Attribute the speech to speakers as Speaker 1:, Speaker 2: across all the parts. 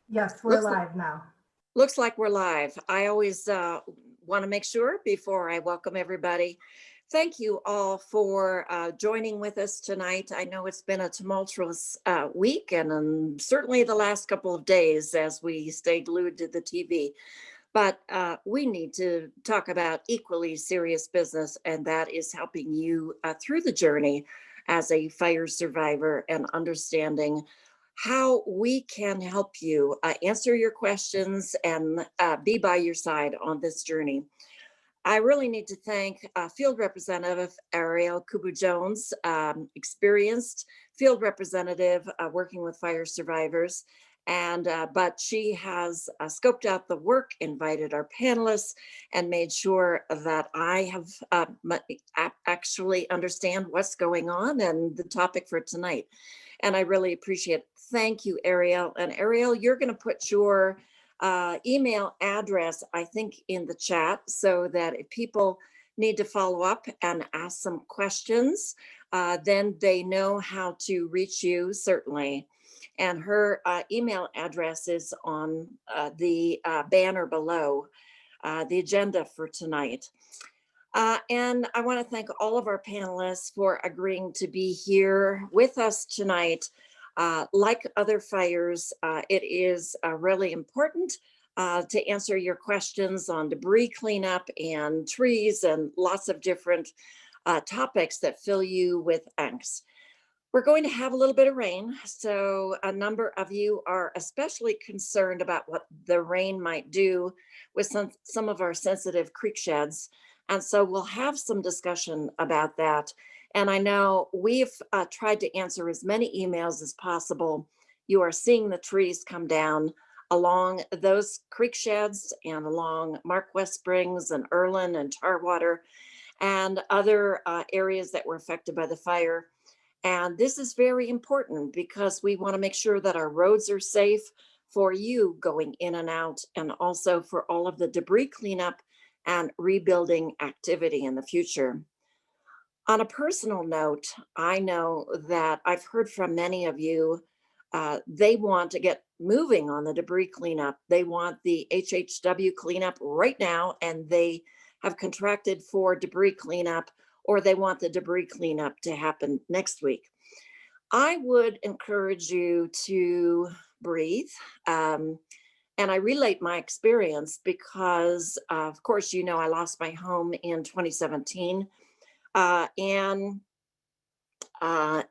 Speaker 1: Yes, we're live now.
Speaker 2: Looks like we're live. I always want to make sure before I welcome everybody. Thank you all for joining with us tonight. I know it's been a tumultuous week and certainly the last couple of days as we stay glued to the TV. But we need to talk about equally serious business, and that is helping you through the journey as a fire survivor and understanding how we can help you answer your questions and be by your side on this journey. I really need to thank Field Representative Ariel Kubu-Jones, experienced field representative working with fire survivors. But she has scoped out the work, invited our panelists, and made sure that I have actually understand what's going on and the topic for tonight. And I really appreciate it. Thank you, Ariel. And Ariel, you're going to put your email address, I think, in the chat so that if people need to follow up and ask some questions, then they know how to reach you, certainly. And her email address is on the banner below the agenda for tonight. And I want to thank all of our panelists for agreeing to be here with us tonight. Like other fires, it is really important to answer your questions on debris cleanup and trees and lots of different topics that fill you with angst. We're going to have a little bit of rain, so a number of you are especially concerned about what the rain might do with some of our sensitive creek sheds. And so we'll have some discussion about that. And I know we've tried to answer as many emails as possible. You are seeing the trees come down along those creek sheds and along Mark West Springs and Erlin and Tarwater and other areas that were affected by the fire. And this is very important because we want to make sure that our roads are safe for you going in and out, and also for all of the debris cleanup and rebuilding activity in the future. On a personal note, I know that I've heard from many of you, they want to get moving on the debris cleanup. They want the HHW cleanup right now, and they have contracted for debris cleanup, or they want the debris cleanup to happen next week. I would encourage you to breathe. And I relate my experience because, of course, you know, I lost my home in 2017. And I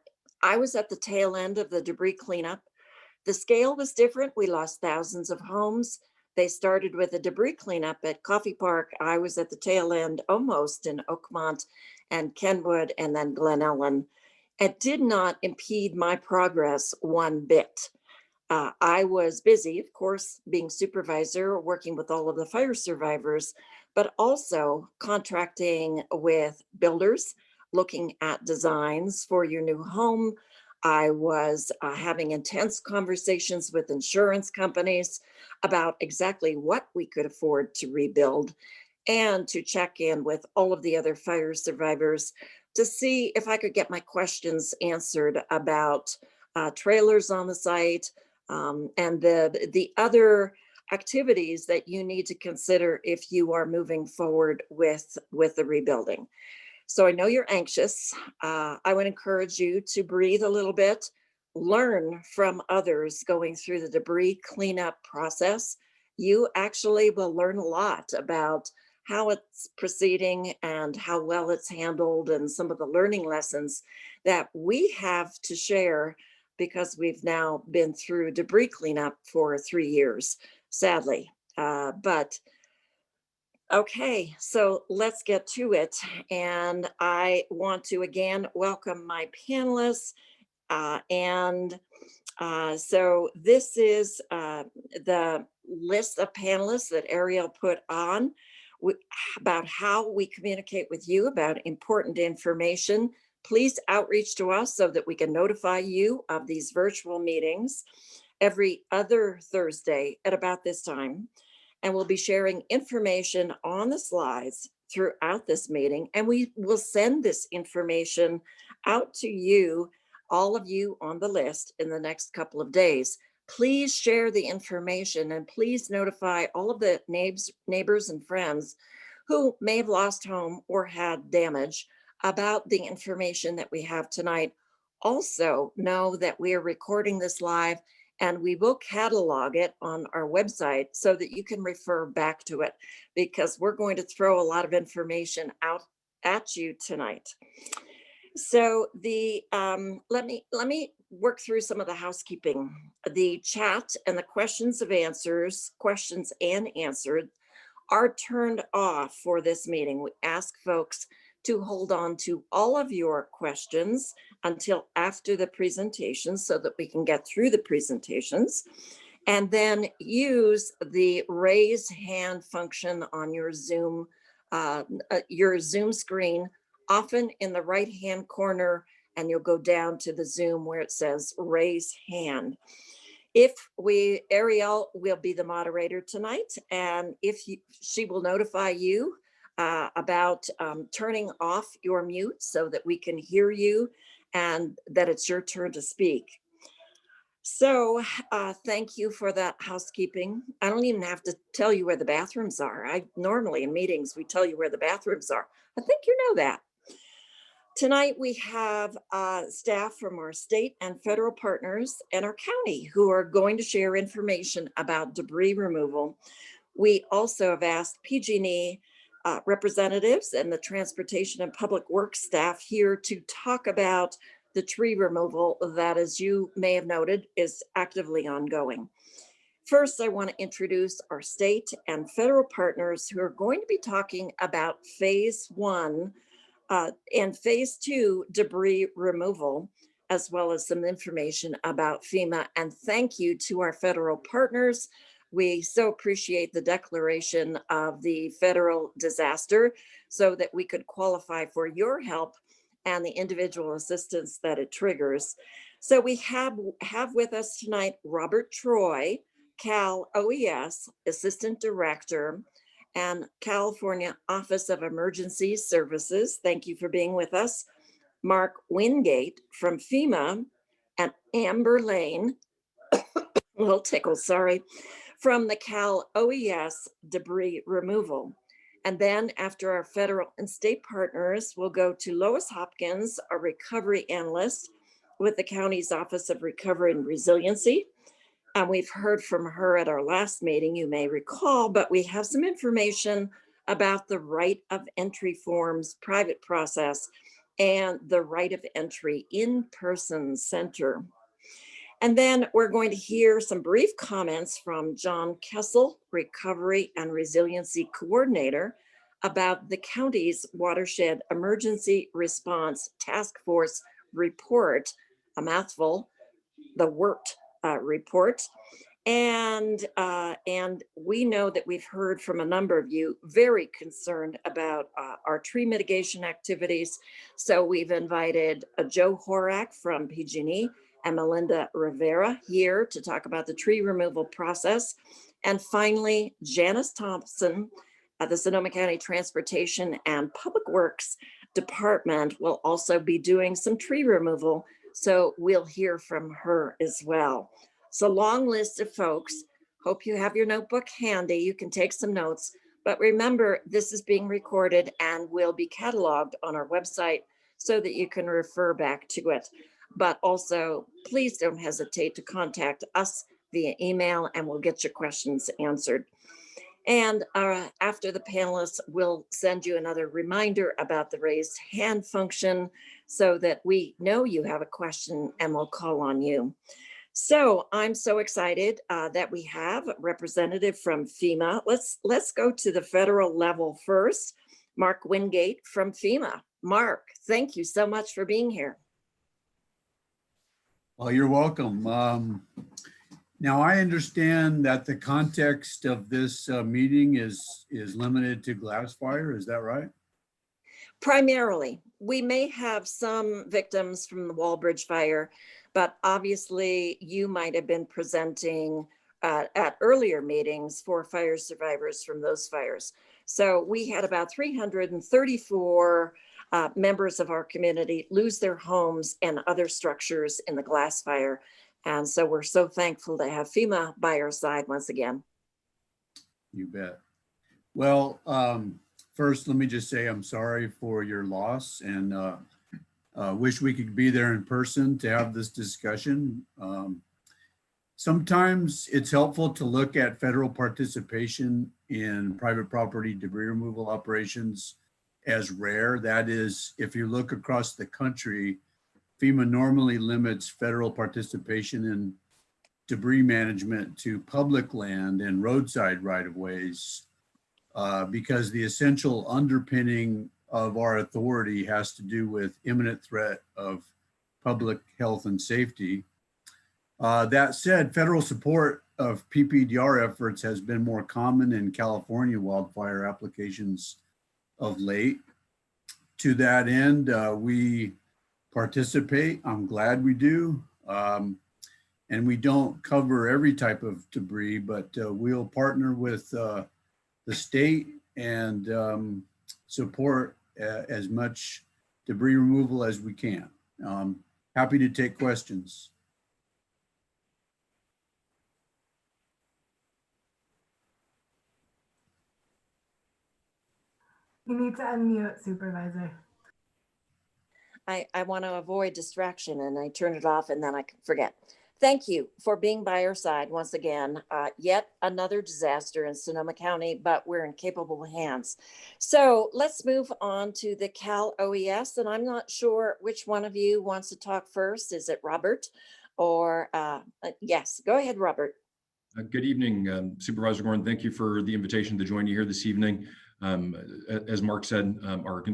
Speaker 2: was at the tail end of the debris cleanup. The scale was different. We lost thousands of homes. They started with a debris cleanup at Coffee Park. I was at the tail end almost in Oakmont and Kenwood and then Glen Ellen. It did not impede my progress one bit. I was busy, of course, being supervisor, working with all of the fire survivors, but also contracting with builders, looking at designs for your new home. I was having intense conversations with insurance companies about exactly what we could afford to rebuild, and to check in with all of the other fire survivors to see if I could get my questions answered about trailers on the site, and the other activities that you need to consider if you are moving forward with the rebuilding. So I know you're anxious. I would encourage you to breathe a little bit, learn from others going through the debris cleanup process. You actually will learn a lot about how it's proceeding and how well it's handled, and some of the learning lessons that we have to share because we've now been through debris cleanup for 3 years, sadly. But okay, so let's get to it. And I want to again welcome my panelists. So this is the list of panelists that Ariel put on about how we communicate with you about important information. Please outreach to us so that we can notify you of these virtual meetings every other Thursday at about this time. And we'll be sharing information on the slides throughout this meeting. And we will send this information out to you, all of you on the list, in the next couple of days. Please share the information and please notify all of the neighbors and friends who may have lost home or had damage about the information that we have tonight. Also, know that we are recording this live and we will catalog it on our website so that you can refer back to it, because we're going to throw a lot of information out at you tonight. So let me work through some of the housekeeping. The chat and the questions and answered are turned off for this meeting. We ask folks to hold on to all of your questions until after the presentation so that we can get through the presentations, and then use the raise hand function on your Zoom screen, often in the right-hand corner, and you'll go down to the Zoom where it says raise hand. Ariel will be the moderator tonight, and she will notify you about turning off your mute so that we can hear you and that it's your turn to speak. So thank you for that housekeeping. I don't even have to tell you where the bathrooms are. Normally in meetings, we tell you where the bathrooms are. I think you know that. Tonight, we have staff from our state and federal partners and our county who are going to share information about debris removal. We also have asked PG&E representatives and the Transportation and Public Works staff here to talk about the tree removal that, as you may have noted, is actively ongoing. First, I want to introduce our state and federal partners who are going to be talking about phase 1 and phase 2 debris removal, as well as some information about FEMA. And thank you to our federal partners. We so appreciate the declaration of the federal disaster so that we could qualify for your help and the individual assistance that it triggers. So we have with us tonight Robert Troy, CalOES Assistant Director, and California Office of Emergency Services. Thank you for being with us. Mark Wingate from FEMA, and Amber Lane, a little tickle, sorry, from the CalOES Debris Removal. And then after our federal and state partners, we'll go to Lois Hopkins, a recovery analyst with the county's Office of Recovery and Resiliency. We've heard from her at our last meeting, you may recall, but we have some information about the right of entry forms, private process, and the right of entry in-person center. And then we're going to hear some brief comments from John Kessel, Recovery and Resiliency Coordinator, about the county's Watershed Emergency Response Task Force report, a mouthful, the WERT report. And we know that we've heard from a number of you very concerned about our tree mitigation activities. So we've invited Joe Horak from PG&E and Melinda Rivera here to talk about the tree removal process. And finally, Janice Thompson at the Sonoma County Transportation and Public Works Department will also be doing some tree removal. So we'll hear from her as well. It's a long list of folks. Hope you have your notebook handy. You can take some notes. But remember, this is being recorded and will be cataloged on our website so that you can refer back to it. But also, please don't hesitate to contact us via email and we'll get your questions answered. And after the panelists, we'll send you another reminder about the raised hand function so that we know you have a question and we'll call on you. So I'm so excited that we have a representative from FEMA. Let's go to the federal level first. Mark Wingate from FEMA. Mark, thank you so much for being here.
Speaker 1: Well, you're welcome. Now I understand that the context of this meeting is limited to glass fire. Is that right?
Speaker 2: Primarily, we may have some victims from the Walbridge fire, but obviously you might have been presenting at earlier meetings for fire survivors from those fires. So we had about 334 members of our community lose their homes and other structures in the glass fire. And so we're so thankful to have FEMA by our side once again.
Speaker 1: You bet. Well, first, let me just say I'm sorry for your loss, and wish we could be there in person to have this discussion. Sometimes it's helpful to look at federal participation in private property debris removal operations as rare. That is, if you look across the country, FEMA normally limits federal participation in debris management to public land and roadside right-of-ways because the essential underpinning of our authority has to do with imminent threat of public health and safety. That said, federal support of PPDR efforts has been more common in California wildfire applications of late. To that end, we participate. I'm glad we do. And we don't cover every type of debris, but we'll partner with the state and support as much debris removal as we can. Happy to take questions.
Speaker 3: You need to unmute, Supervisor.
Speaker 2: I want to avoid distraction and I turn it off and then I forget. Thank you for being by our side once again. Yet another disaster in Sonoma County, but we're in capable hands. So let's move on to the CalOES, and I'm not sure which one of you wants to talk first. Is it Robert or yes, go ahead, Robert.
Speaker 4: Good evening, Supervisor Gordon. Thank you for the invitation to join you here this evening. As Mark said, our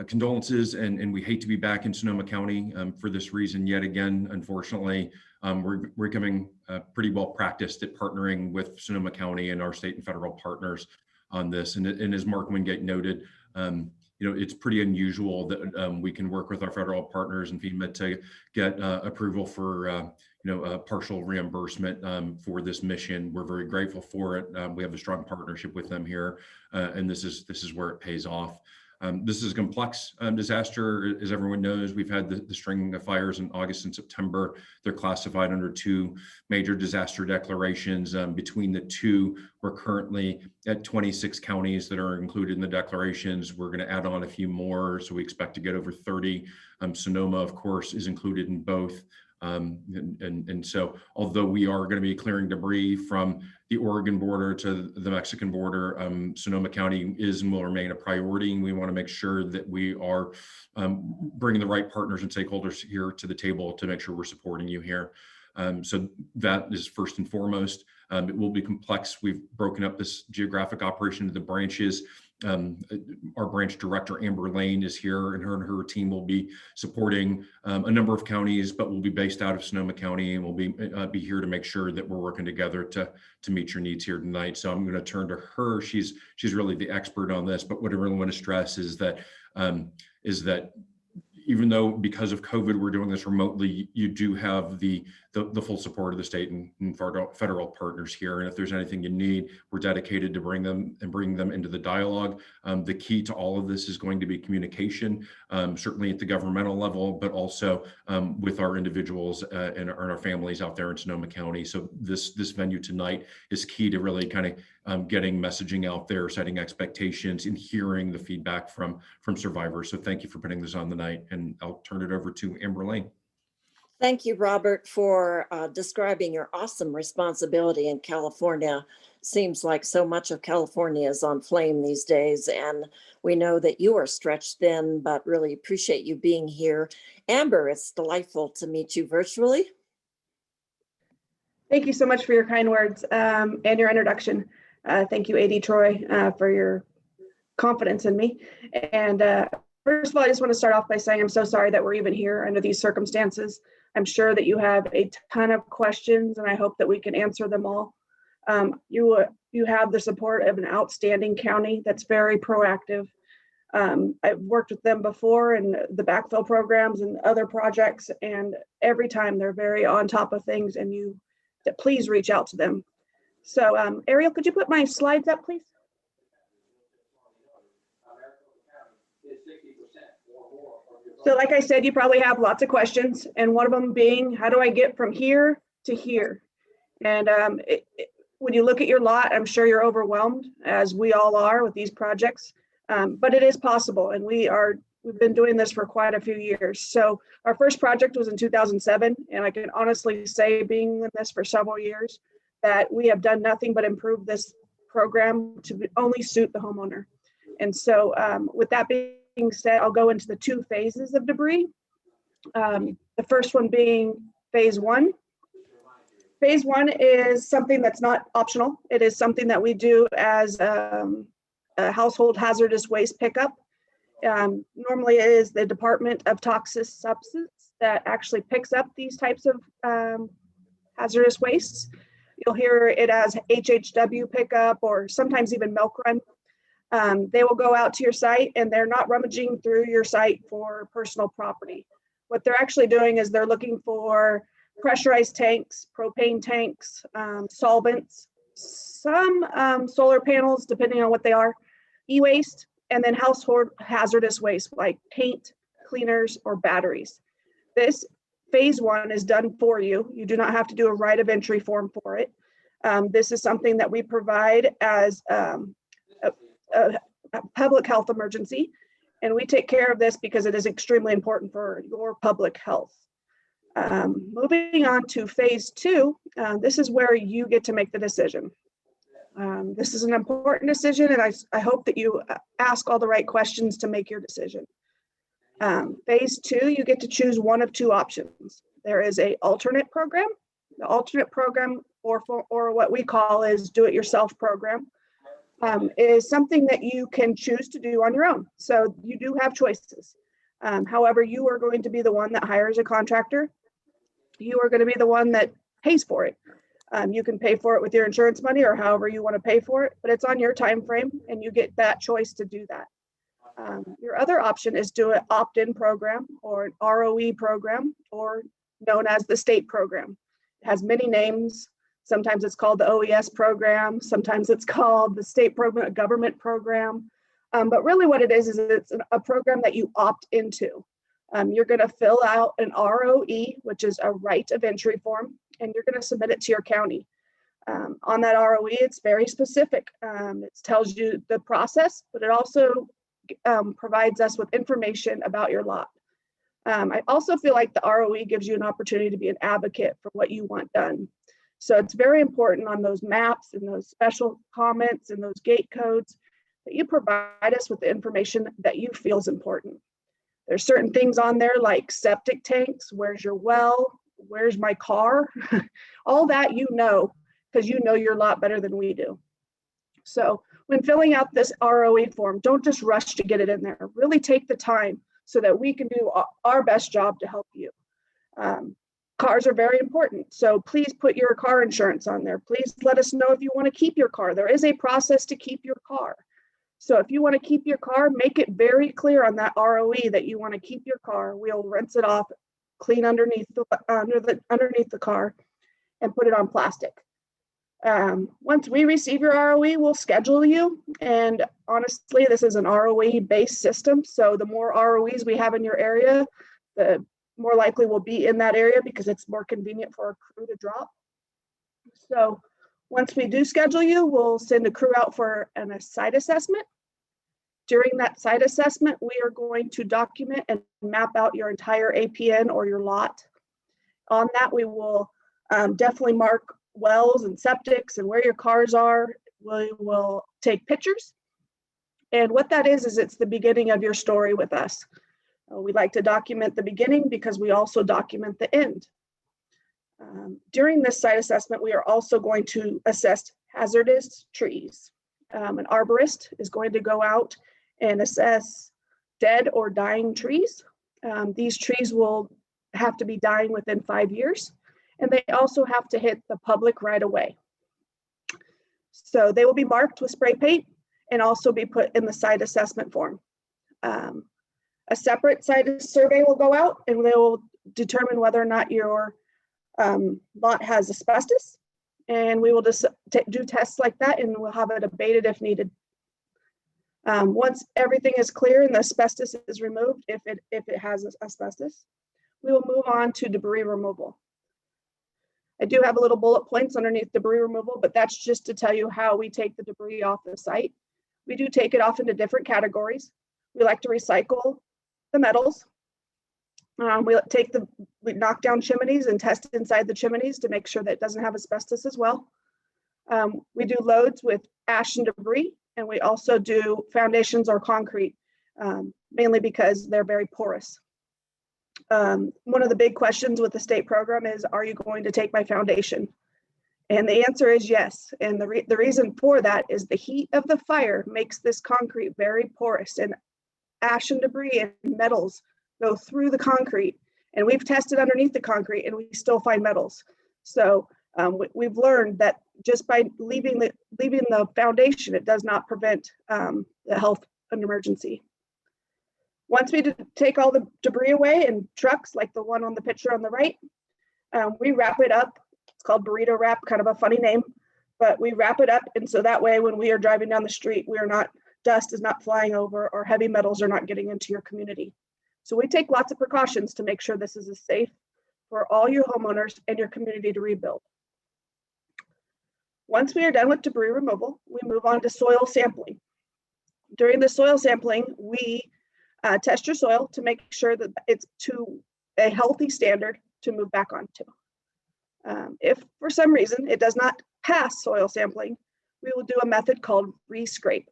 Speaker 4: condolences, and we hate to be back in Sonoma County for this reason yet again. Unfortunately, we're becoming pretty well practiced at partnering with Sonoma County and our state and federal partners on this. And as Mark Wingate noted, it's pretty unusual that we can work with our federal partners and FEMA to get approval for partial reimbursement for this mission. We're very grateful for it. We have a strong partnership with them here, and this is where it pays off. This is a complex disaster. As everyone knows, we've had the string of fires in August and September. They're classified under two major disaster declarations. Between the two, we're currently at 26 counties that are included in the declarations. We're going to add on a few more, so we expect to get over 30. Sonoma, of course, is included in both. And so although we are going to be clearing debris from the Oregon border to the Mexican border, Sonoma County is and will remain a priority, and we want to make sure that we are bringing the right partners and stakeholders here to the table to make sure we're supporting you here. So that is first and foremost. It will be complex. We've broken up this geographic operation into the branches. Our branch director, Amber Lane, is here, and her team will be supporting a number of counties, but we'll be based out of Sonoma County, and we'll be here to make sure that we're working together to meet your needs here tonight. So I'm going to turn to her. She's really the expert on this, but what I really want to stress is that even though because of COVID we're doing this remotely, you do have the full support of the state and federal partners here. And if there's anything you need, we're dedicated to bring them into the dialogue. The key to all of this is going to be communication, certainly at the governmental level, but also with our individuals and our families out there in Sonoma County. So this venue tonight is key to really kind of getting messaging out there, setting expectations, and hearing the feedback from survivors. So thank you for putting this on the night, and I'll turn it over to Amber Lane.
Speaker 2: Thank you, Robert, for describing your awesome responsibility in California. Seems like so much of California is on flame these days, and we know that you are stretched thin, but really appreciate you being here. Amber, it's delightful to meet you virtually.
Speaker 5: Thank you so much for your kind words and your introduction. Thank you, AD Troy, for your confidence in me. And first of all, I just want to start off by saying I'm so sorry that we're even here under these circumstances. I'm sure that you have a ton of questions, and I hope that we can answer them all. You have the support of an outstanding county that's very proactive. I've worked with them before in the backfill programs and other projects, and every time they're very on top of things, and please reach out to them. So Ariel, could you put my slides up, please? So like I said, you probably have lots of questions, and one of them being, how do I get from here to here? And when you look at your lot, I'm sure you're overwhelmed, as we all are with these projects, but it is possible, and we've been doing this for quite a few years. So our first project was in 2007, and I can honestly say, being in this for several years, that we have done nothing but improve this program to only suit the homeowner. And so with that being said, I'll go into the 2 phases of debris. The first one being phase 1. Phase 1 is something that's not optional. It is something that we do as a household hazardous waste pickup. Normally it is the Department of Toxic Substance that actually picks up these types of hazardous wastes. You'll hear it as HHW pickup, or sometimes even milk run. They will go out to your site, and they're not rummaging through your site for personal property. What they're actually doing is they're looking for pressurized tanks, propane tanks, solvents, some solar panels, depending on what they are, e-waste, and then household hazardous waste like paint, cleaners, or batteries. This phase 1 is done for you. You do not have to do a right of entry form for it. This is something that we provide as a public health emergency, and we take care of this because it is extremely important for your public health. Moving on to phase 2, this is where you get to make the decision. This is an important decision, and I hope that you ask all the right questions to make your decision. Phase 2, you get to choose one of 2 options. There is an alternate program. The alternate program, or what we call is do-it-yourself program, is something that you can choose to do on your own. So you do have choices. However, you are going to be the one that hires a contractor. You are going to be the one that pays for it. You can pay for it with your insurance money or however you want to pay for it, but it's on your time frame, and you get that choice to do that. Your other option is do an opt-in program or an ROE program, or known as the state program. It has many names. Sometimes it's called the OES program. Sometimes it's called the state program, government program. But really what it is it's a program that you opt into. You're going to fill out an ROE, which is a right of entry form, and you're going to submit it to your county. On that ROE, it's very specific. It tells you the process, but it also provides us with information about your lot. I also feel like the ROE gives you an opportunity to be an advocate for what you want done. So it's very important on those maps and those special comments and those gate codes that you provide us with the information that you feel is important. There's certain things on there like septic tanks, where's your well, where's my car, all that because you know your lot better than we do. So when filling out this ROE form, don't just rush to get it in there. Really take the time so that we can do our best job to help you. Cars are very important. So please put your car insurance on there. Please let us know if you want to keep your car. There is a process to keep your car. So if you want to keep your car, make it very clear on that ROE that you want to keep your car. We'll rinse it off, clean underneath the car, and put it on plastic. Once we receive your ROE, we'll schedule you. And honestly, this is an ROE-based system. So the more ROEs we have in your area, the more likely we'll be in that area because it's more convenient for our crew to drop. So once we do schedule you, we'll send a crew out for a site assessment. During that site assessment, we are going to document and map out your entire APN or your lot. On that, we will definitely mark wells and septics and where your cars are. We will take pictures. And what that is it's the beginning of your story with us. We like to document the beginning because we also document the end. During this site assessment, we are also going to assess hazardous trees. An arborist is going to go out and assess dead or dying trees. These trees will have to be dying within 5 years, and they also have to hit the public right away. So they will be marked with spray paint and also be put in the site assessment form. A separate site survey will go out, and they will determine whether or not your lot has asbestos, and we will just do tests like that, and we'll have it abated if needed. Once everything is clear and the asbestos is removed, if it has asbestos, we will move on to debris removal. I do have a little bullet points underneath debris removal, but that's just to tell you how we take the debris off the site. We do take it off into different categories. We like to recycle the metals. We knock down chimneys and test inside the chimneys to make sure that it doesn't have asbestos as well. We do loads with ash and debris, and we also do foundations or concrete, mainly because they're very porous. One of the big questions with the state program is, are you going to take my foundation? And the answer is yes. And the reason for that is the heat of the fire makes this concrete very porous, and ash and debris and metals go through the concrete. And we've tested underneath the concrete and we still find metals. So we've learned that just by leaving the foundation, it does not prevent the health emergency. Once we take all the debris away in trucks like the one on the picture on the right, we wrap it up. It's called burrito wrap, kind of a funny name, but we wrap it up. And so that way, when we are driving down the street, dust is not flying over or heavy metals are not getting into your community. So we take lots of precautions to make sure this is as safe for all your homeowners and your community to rebuild. Once we are done with debris removal, we move on to soil sampling. During the soil sampling, we test your soil to make sure that it's to a healthy standard to move back onto. If for some reason it does not pass soil sampling, we will do a method called rescrape.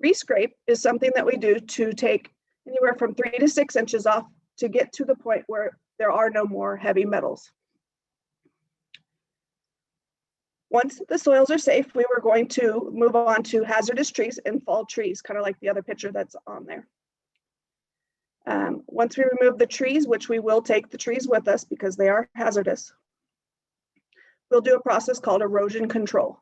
Speaker 5: Rescrape is something that we do to take anywhere from 3 to 6 inches off to get to the point where there are no more heavy metals. Once the soils are safe, we were going to move on to hazardous trees and fall trees, kind of like the other picture that's on there. Once we remove the trees, which we will take the trees with us because they are hazardous, we'll do a process called erosion control.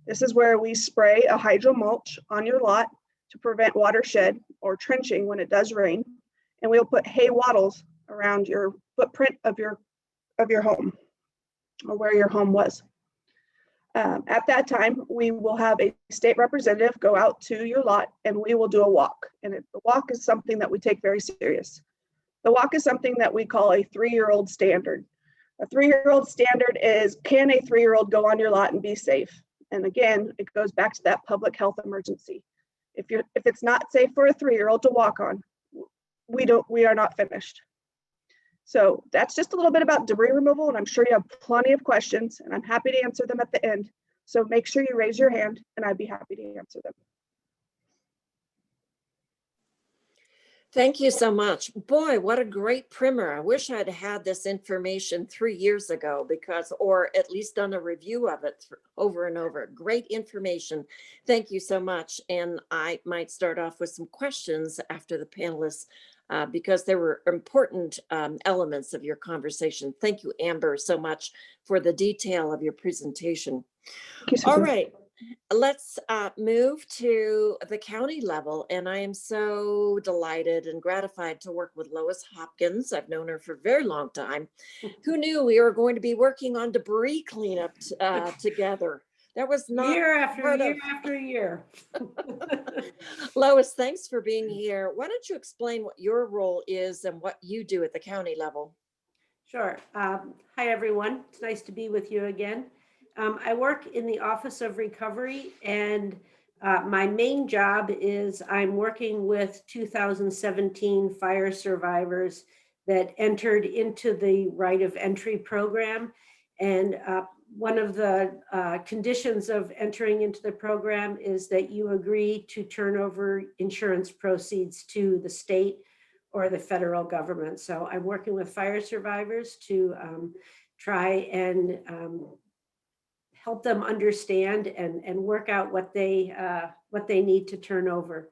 Speaker 5: This is where we spray a hydro mulch on your lot to prevent watershed or trenching when it does rain, and we'll put hay wattles around your footprint of your home or where your home was. At that time, we will have a state representative go out to your lot and we will do a walk. And the walk is something that we take very serious. The walk is something that we call a 3-year-old standard. A 3-year-old standard is, can a 3-year-old go on your lot and be safe? And again, it goes back to that public health emergency. If it's not safe for a 3-year-old to walk on, we are not finished. So that's just a little bit about debris removal, and I'm sure you have plenty of questions, and I'm happy to answer them at the end. So make sure you raise your hand, and I'd be happy to answer them.
Speaker 2: Thank you so much. Boy, what a great primer. I wish I'd had this information 3 years ago or at least done a review of it over and over. Great information. Thank you so much. And I might start off with some questions after the panelists because there were important elements of your conversation. Thank you, Amber, so much for the detail of your presentation. All right. Let's move to the county level, and I am so delighted and gratified to work with Lois Hopkins. I've known her for a very long time. Who knew we were going to be working on debris cleanup together? That was not
Speaker 6: year after year.
Speaker 2: Lois, thanks for being here. Why don't you explain what your role is and what you do at the county level?
Speaker 6: Sure. Hi, everyone. It's nice to be with you again. I work in the Office of Recovery, and my main job is I'm working with 2017 fire survivors that entered into the right of entry program. And one of the conditions of entering into the program is that you agree to turn over insurance proceeds to the state or the federal government. So I'm working with fire survivors to try and help them understand and work out what they need to turn over.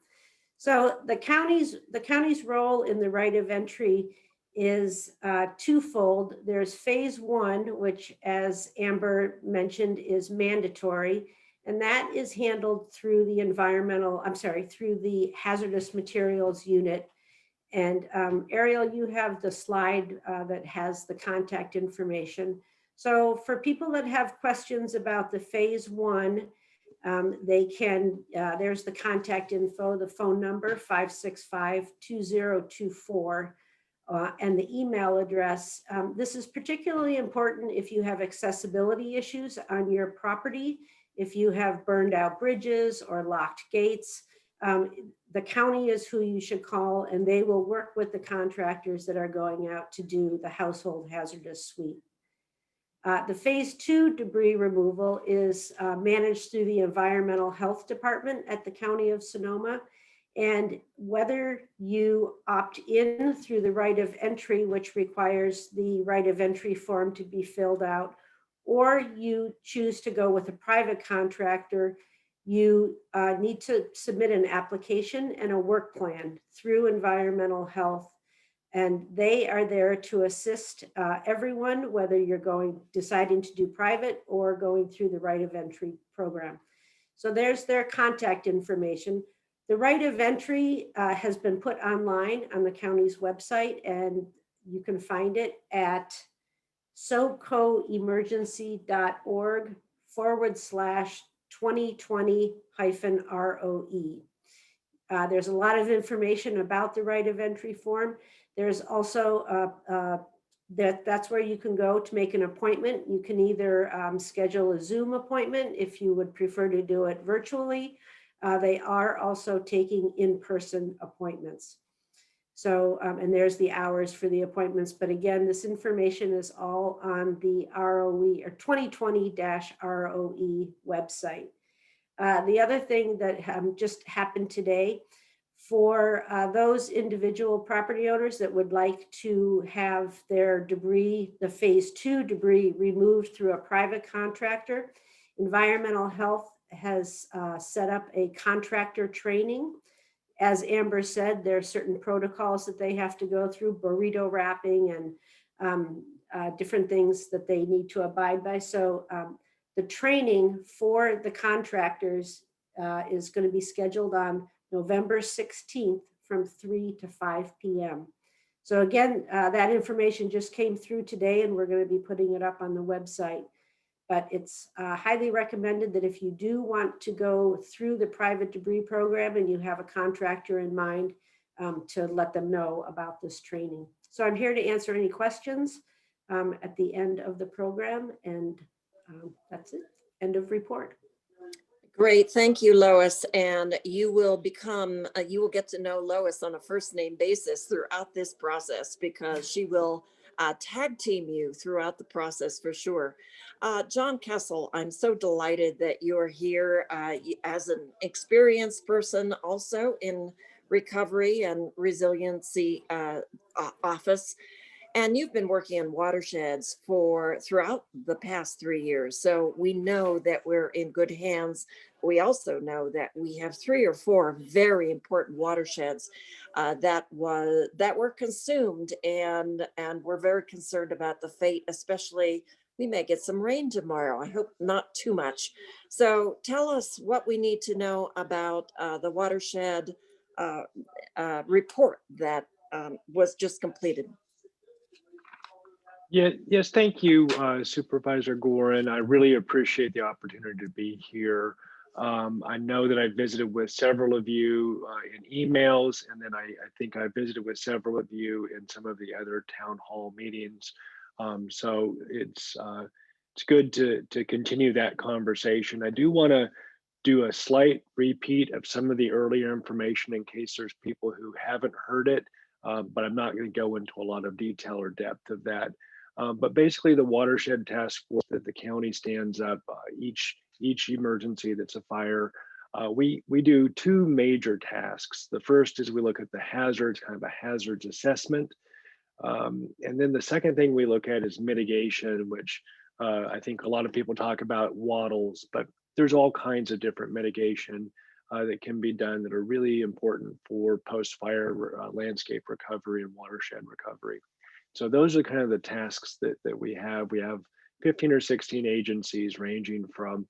Speaker 6: So the county's role in the right of entry is twofold. There's phase 1, which, as Amber mentioned, is mandatory, and that is handled through the hazardous materials unit. And Ariel, you have the slide that has the contact information. So for people that have questions about the phase 1, They can, there's the contact info, the phone number 565-2024, and the email address. This is particularly important if you have accessibility issues on your property, if you have burned out bridges or locked gates. The county is who you should call, and they will work with the contractors that are going out to do the household hazardous sweep. The phase 2 debris removal is managed through the Environmental Health Department at the County of Sonoma. And whether you opt in through the right of entry, which requires the right of entry form to be filled out, or you choose to go with a private contractor, you need to submit an application and a work plan through Environmental Health. And they are there to assist everyone, whether you're deciding to do private or going through the right of entry program. So there's their contact information. The right of entry has been put online on the county's website, and you can find it at socoemergency.org/2020-ROE. There's a lot of information about the right of entry form. There's also that's where you can go to make an appointment. You can either schedule a Zoom appointment if you would prefer to do it virtually. They are also taking in-person appointments. So, and there's the hours for the appointments. But again, this information is all on the ROE or 2020-ROE website. The other thing that just happened today, for those individual property owners that would like to have their debris, the phase 2 debris, removed through a private contractor, Environmental Health has set up a contractor training. As Amber said, there are certain protocols that they have to go through, burrito wrapping and different things that they need to abide by. So the training for the contractors is going to be scheduled on November 16th from 3 to 5 p.m. So again, that information just came through today, and we're going to be putting it up on the website. But it's highly recommended that if you do want to go through the private debris program and you have a contractor in mind, to let them know about this training. So I'm here to answer any questions at the end of the program, and that's it. End of report.
Speaker 2: Great, thank you, Lois. And you will become, you will get to know Lois on a first name basis throughout this process, because she will tag team you throughout the process for sure. John Kessel, I'm so delighted that you're here as an experienced person also in recovery and resiliency office. And you've been working on watersheds throughout the past 3 years. So we know that we're in good hands. We also know that we have 3 or 4 very important watersheds that were consumed, and we're very concerned about the fate, especially we may get some rain tomorrow. I hope not too much. So tell us what we need to know about the watershed report that was just completed.
Speaker 7: Yes, thank you, Supervisor Gorin. I really appreciate the opportunity to be here. I know that I visited with several of you in emails, and then I think I visited with several of you in some of the other town hall meetings. So it's good to continue that conversation. I do want to do a slight repeat of some of the earlier information in case there's people who haven't heard it, but I'm not going to go into a lot of detail or depth of that. But basically, the watershed task force that the county stands up each emergency that's a fire, we do 2 major tasks. The first is we look at the hazards, kind of a hazards assessment. And then the second thing we look at is mitigation, which I think a lot of people talk about wattles, but there's all kinds of different mitigation that can be done that are really important for post-fire landscape recovery and watershed recovery. So those are kind of the tasks that we have. We have 15 or 16 agencies ranging from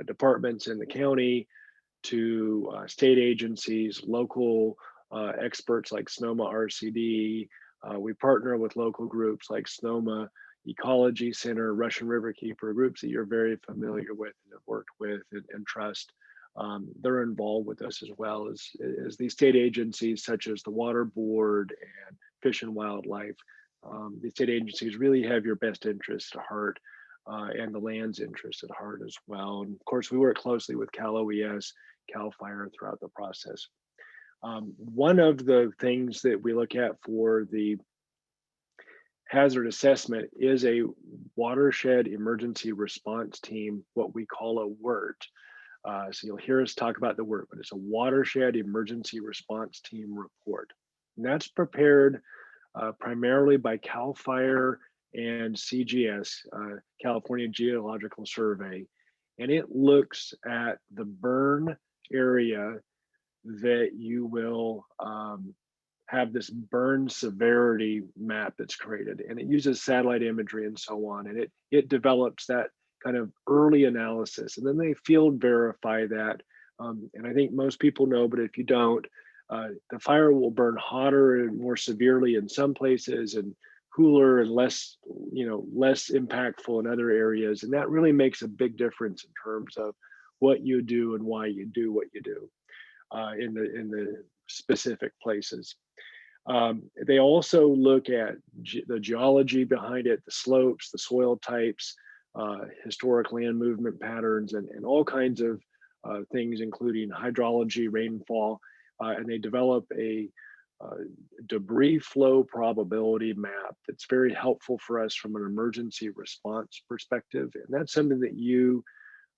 Speaker 7: departments in the county to state agencies, local experts like Sonoma RCD. We partner with local groups like Sonoma Ecology Center, Russian River Keeper, groups that you're very familiar with and have worked with and trust. They're involved with us as well as the state agencies such as the Water Board and Fish and Wildlife. The state agencies really have your best interests at heart and the land's interests at heart as well. And of course, we work closely with CalOES, CAL FIRE throughout the process. One of the things that we look at for the hazard assessment is a watershed emergency response team, what we call a WERT. So you'll hear us talk about the WERT, but it's a watershed emergency response team report. And that's prepared primarily by CAL FIRE and CGS, California Geological Survey. And it looks at the burn area that you will have this burn severity map that's created, and it uses satellite imagery and so on, and it develops that kind of early analysis, and then they field verify that. And I think most people know, but if you don't, the fire will burn hotter and more severely in some places and cooler and less, less impactful in other areas, and that really makes a big difference in terms of what you do and why you do what you do in the specific places. They also look at the geology behind it, the slopes, the soil types, historic land movement patterns, and all kinds of things, including hydrology, rainfall, and they develop a debris flow probability map that's very helpful for us from an emergency response perspective. And that's something that you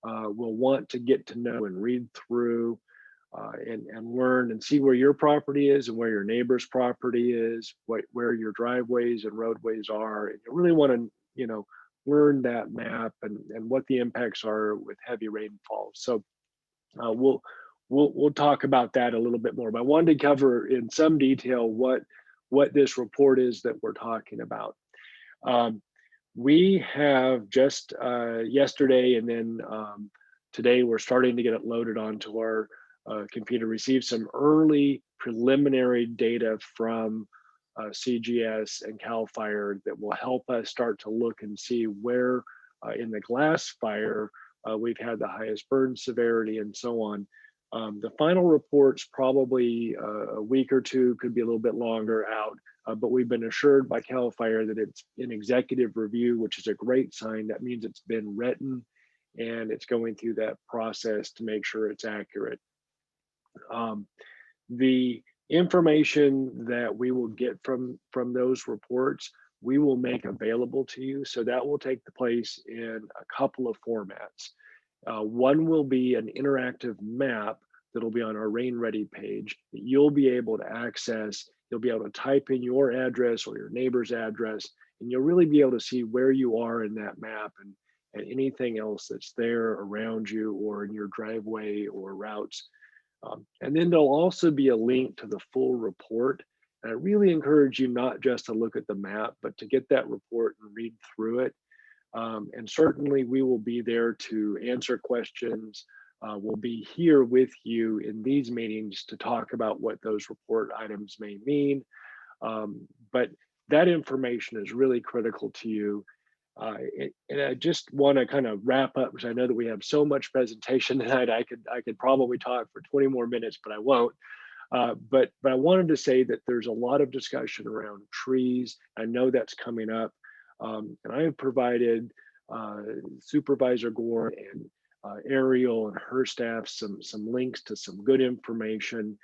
Speaker 7: will want to get to know and read through and learn and see where your property is and where your neighbor's property is, where your driveways and roadways are. And you really want to, learn that map and what the impacts are with heavy rainfall. So we'll talk about that a little bit more, but I wanted to cover in some detail what this report is that we're talking about. We have just yesterday and then today we're starting to get it loaded onto our computer, received some early preliminary data from CGS and CAL FIRE that will help us start to look and see where in the glass fire we've had the highest burn severity and so on. The final report's probably a week or two, could be a little bit longer out, but we've been assured by CAL FIRE that it's in executive review, which is a great sign. That means it's been written and it's going through that process to make sure it's accurate. The information that we will get from those reports, we will make available to you. So that will take place in a couple of formats. One will be an interactive map that'll be on our Rain Ready page that you'll be able to access. You'll be able to type in your address or your neighbor's address, and you'll really be able to see where you are in that map and anything else that's there around you or in your driveway or routes. And then there'll also be a link to the full report. And I really encourage you not just to look at the map, but to get that report and read through it. And certainly we will be there to answer questions. We'll be here with you in these meetings to talk about what those report items may mean. But that information is really critical to you. And I just want to kind of wrap up, because I know that we have so much presentation tonight. I could probably talk for 20 more minutes, but I won't. But I wanted to say that there's a lot of discussion around trees. I know that's coming up, and I have provided Supervisor Gore and Ariel and her staff some links to some good information.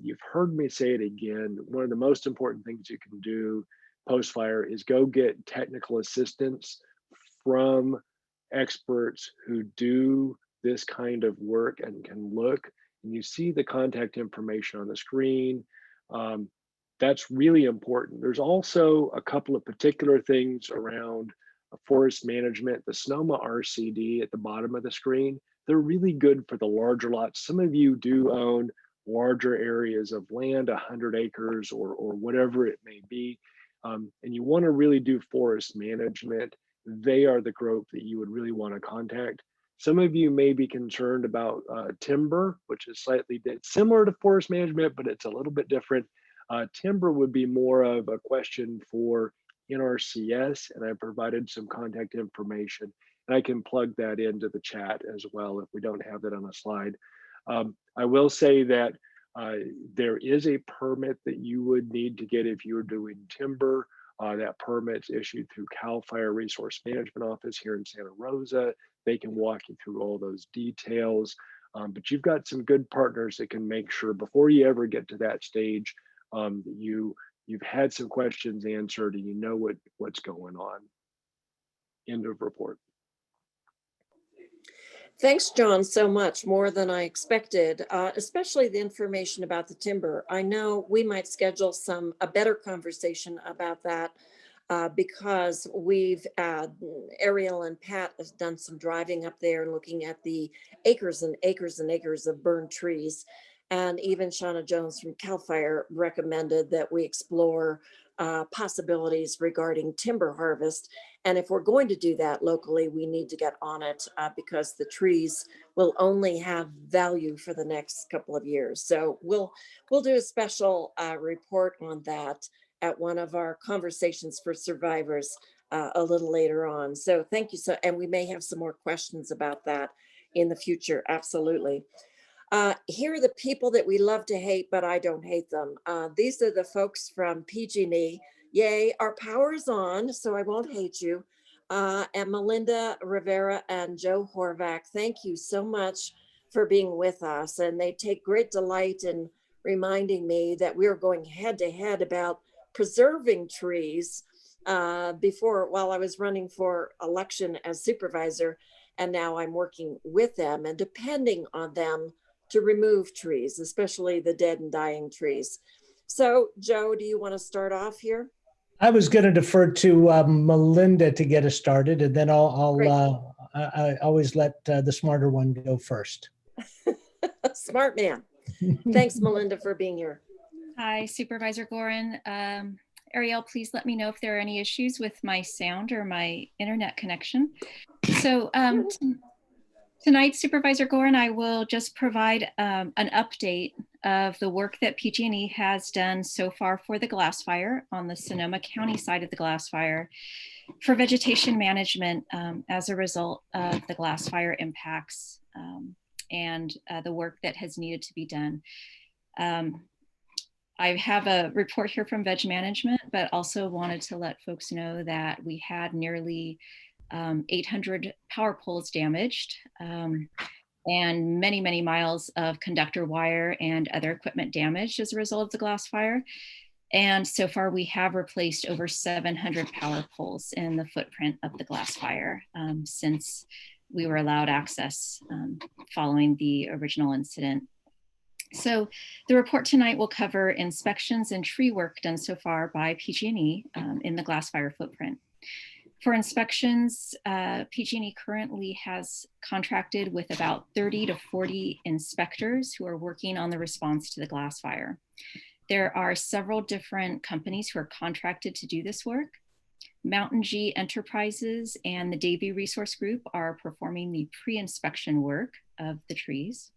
Speaker 7: You've heard me say it again. One of the most important things you can do post-fire is go get technical assistance from experts who do this kind of work and can look, and you see the contact information on the screen. That's really important. There's also a couple of particular things around forest management. The Sonoma RCD at the bottom of the screen, they're really good for the larger lots. Some of you do own larger areas of land, 100 acres or whatever it may be. And you want to really do forest management. They are the group that you would really want to contact. Some of you may be concerned about timber, which is slightly similar to forest management, but it's a little bit different. Timber would be more of a question for NRCS, and I provided some contact information. And I can plug that into the chat as well if we don't have that on a slide. I will say that there is a permit that you would need to get if you're doing timber. That permit's issued through CAL FIRE Resource Management Office here in Santa Rosa. They can walk you through all those details. But you've got some good partners that can make sure before you ever get to that stage, that you've had some questions answered and you know what's going on. End of report.
Speaker 2: Thanks, John, so much, more than I expected, especially the information about the timber. I know we might schedule a better conversation about that because Ariel and Pat has done some driving up there looking at the acres and acres and acres of burned trees. And even Shauna Jones from CAL FIRE recommended that we explore possibilities regarding timber harvest. And if we're going to do that locally, we need to get on it because the trees will only have value for the next couple of years. So we'll do a special report on that at one of our conversations for survivors a little later on. So thank you. And we may have some more questions about that in the future. Absolutely. Here are the people that we love to hate, but I don't hate them. These are the folks from PG&E. Yay, our power is on, so I won't hate you. And Melinda, Rivera, and Joe Horak, thank you so much for being with us. And they take great delight in reminding me that we are going head to head about preserving trees while I was running for election as supervisor. And now I'm working with them and depending on them to remove trees, especially the dead and dying trees. So Joe, do you want to start off here?
Speaker 8: I was going to defer to Melinda to get us started, and then I always let the smarter one go first.
Speaker 2: Smart man. Thanks, Melinda, for being here.
Speaker 9: Hi, Supervisor Gorin. Ariel, please let me know if there are any issues with my sound or my internet connection. So tonight, Supervisor Gorin, I will just provide an update of the work that PG&E has done so far for the glass fire on the Sonoma County side of the glass fire for vegetation management as a result of the glass fire impacts and the work that has needed to be done. I have a report here from Veg Management, but also wanted to let folks know that we had nearly 800 power poles damaged and many, many miles of conductor wire and other equipment damaged as a result of the glass fire. And so far we have replaced over 700 power poles in the footprint of the glass fire since we were allowed access following the original incident. So the report tonight will cover inspections and tree work done so far by PG&E in the glass fire footprint. For inspections, PG&E currently has contracted with about 30 to 40 inspectors who are working on the response to the glass fire. There are several different companies who are contracted to do this work. Mountain G Enterprises and the Davie Resource Group are performing the pre-inspection work of the trees.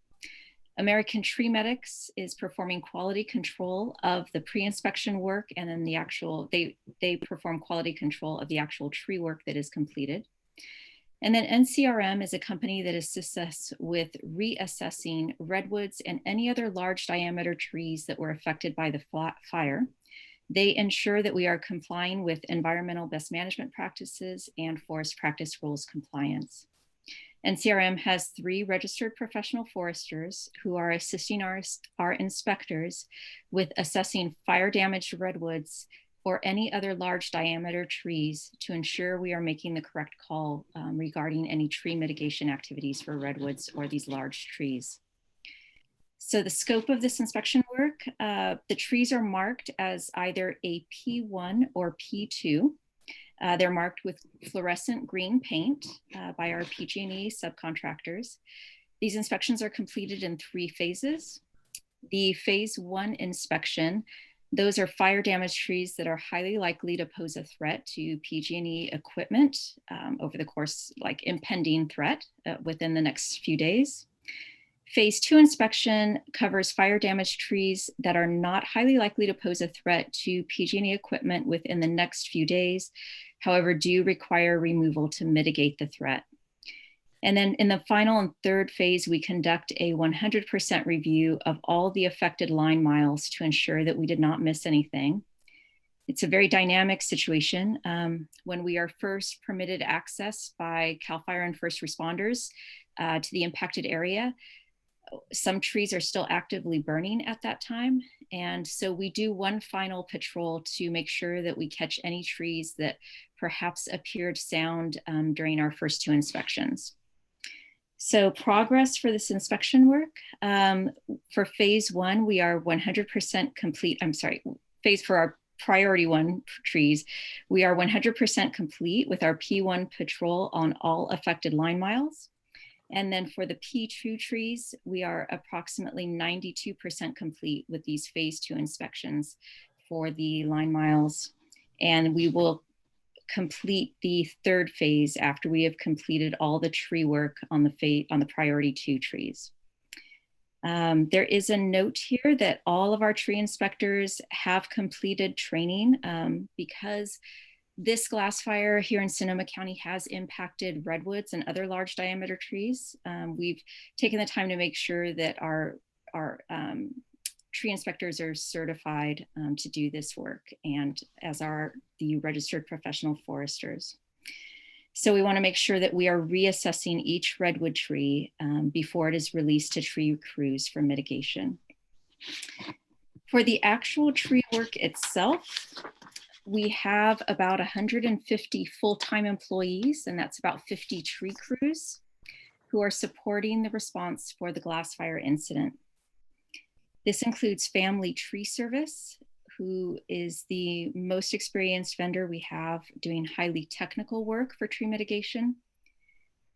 Speaker 9: American Tree Medics is performing quality control of the pre-inspection work, and then they perform quality control of the actual tree work that is completed. And then NCRM is a company that assists us with reassessing redwoods and any other large diameter trees that were affected by the fire. They ensure that we are complying with environmental best management practices and forest practice rules compliance. NCRM has 3 registered professional foresters who are assisting our inspectors with assessing fire damaged redwoods or any other large diameter trees to ensure we are making the correct call regarding any tree mitigation activities for redwoods or these large trees. So the scope of this inspection work, the trees are marked as either a P1 or P2. They're marked with fluorescent green paint by our PG&E subcontractors. These inspections are completed in 3 phases. The phase 1 inspection, those are fire damaged trees that are highly likely to pose a threat to PG&E equipment over the course, like impending threat within the next few days. Phase 2 inspection covers fire damaged trees that are not highly likely to pose a threat to PG&E equipment within the next few days, however, do require removal to mitigate the threat. And then in the final and third phase, we conduct a 100% review of all the affected line miles to ensure that we did not miss anything. It's a very dynamic situation. When we are first permitted access by CAL FIRE and first responders to the impacted area, some trees are still actively burning at that time. And so we do one final patrol to make sure that we catch any trees that perhaps appeared sound during our first 2 inspections. So progress for this inspection work, for phase 1, we are 100% complete. For our priority 1 trees, we are 100% complete with our P1 patrol on all affected line miles. And then for the P2 trees, we are approximately 92% complete with these phase 2 inspections for the line miles. And we will complete the third phase after we have completed all the tree work on the priority 2 trees. There is a note here that all of our tree inspectors have completed training because this glass fire here in Sonoma County has impacted redwoods and other large diameter trees. We've taken the time to make sure that our tree inspectors are certified to do this work, and as are the registered professional foresters. So we want to make sure that we are reassessing each redwood tree before it is released to tree crews for mitigation. For the actual tree work itself, we have about 150 full-time employees, and that's about 50 tree crews who are supporting the response for the glass fire incident. This includes Family Tree Service, who is the most experienced vendor we have doing highly technical work for tree mitigation.